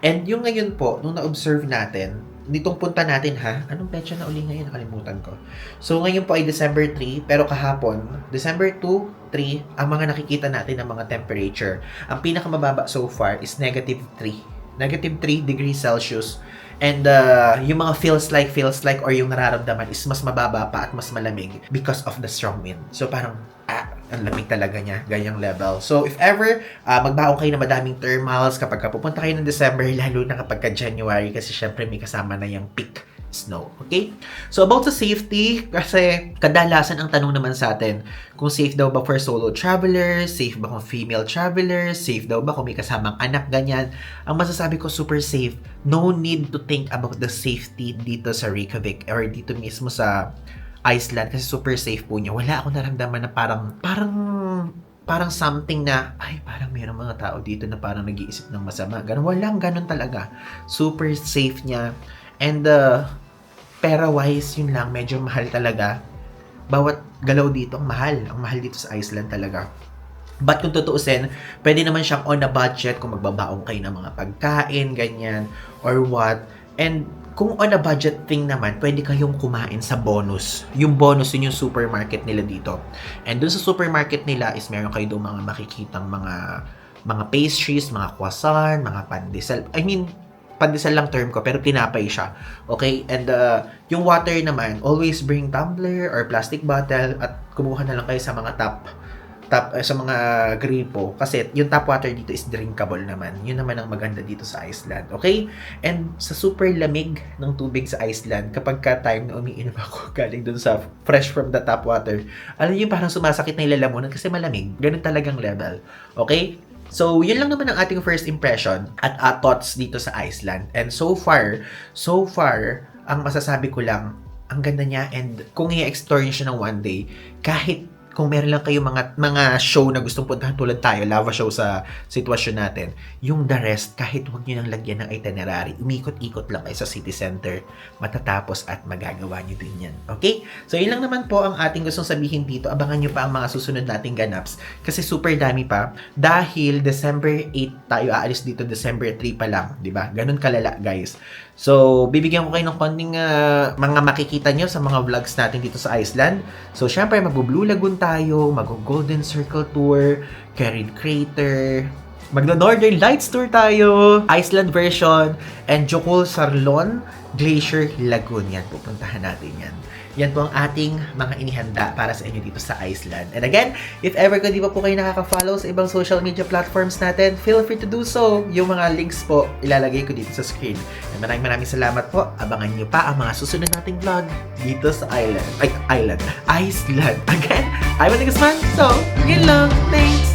And yung ngayon po, nung na-observe natin, nitong punta natin anong petsa na uli ngayon? Nakalimutan ko. So ngayon po ay December 3, pero kahapon, December 2, 3, ang mga nakikita natin ng mga temperature. Ang pinakamababa so far is -3. -3 degrees Celsius. And yung mga feels like or yung nararamdaman is mas mababa pa at mas malamig because of the strong wind. So parang, ang lamig talaga niya, ganyang level. So if ever, magbaon kayo na madaming thermals kapag pupunta kayo ng December, lalo na kapag January kasi syempre may kasama na yung peak snow. Okay? So about sa safety, kasi kadalasan ang tanong naman sa atin, kung safe daw ba for solo travelers, safe ba kung female travelers, safe daw ba kung may kasamang anak, ganyan. Ang masasabi ko, super safe. No need to think about the safety dito sa Reykjavik or dito mismo sa Iceland kasi super safe po niya. Wala akong naramdaman na parang something na, parang mayroong mga tao dito na parang nag-iisip ng masama. Walang ganun talaga. Super safe niya. And pera-wise, yun lang, medyo mahal talaga. Bawat galaw dito, ang mahal. Ang mahal dito sa Iceland talaga. But kung tutuusin, pwede naman siyang on a budget kung magbabaong kayo ng mga pagkain, ganyan, or what. And kung on a budget thing naman, pwede kayong kumain sa bonus. Yung bonus, yun yung supermarket nila dito. And dun sa supermarket nila is meron kayo doon mga makikitang mga pastries, mga croissant, mga pandesal. Pandesal lang term ko, pero tinapay siya. Okay? And yung water naman, always bring tumbler or plastic bottle at kumuha na lang kayo sa mga sa mga gripo kasi yung tap water dito is drinkable naman. Yun naman ang maganda dito sa Iceland. Okay? And sa super lamig ng tubig sa Iceland, kapag time na umiinom ako galing dun sa fresh from the tap water, alam niyo parang sumasakit na yung lalamunan kasi malamig. Ganun talagang level. Okay? So, yun lang naman ang ating first impression at thoughts dito sa Iceland. And so far, ang masasabi ko lang, ang ganda niya and kung i-explore niyo siya ng one day, kahit kung meron lang kayo mga show na gustong puntahan tulad tayo, lava show sa sitwasyon natin, yung the rest, kahit huwag nyo nang lagyan ng itinerary, umikot-ikot lang kayo sa city center, matatapos at magagawa nyo din yan. Okay? So, yun lang naman po ang ating gustong sabihin dito. Abangan nyo pa ang mga susunod nating ganaps kasi super dami pa. Dahil December 8 tayo aalis dito, December 3 pa lang. Diba? Ganun kalala, guys. So, bibigyan ko kayo ng konting mga makikita nyo sa mga vlogs natin dito sa Iceland. So, syempre, mag-Blue Lagoon tayo, mag-Golden Circle Tour, Kerrid Crater, mag-Northern Lights Tour tayo, Iceland version, and Jökull Sarlon Glacier Lagoon. Yan, pupuntahan natin yan. Yan po ang ating mga inihanda para sa inyo dito sa Iceland. And again, if ever kung di pa po kayo nakaka-follow sa ibang social media platforms natin, feel free to do so. Yung mga links po, ilalagay ko dito sa screen. And maraming salamat po. Abangan nyo pa ang mga susunod nating vlog dito sa Iceland. Again, I'm Manny Guzman. So, yun lang. Thanks!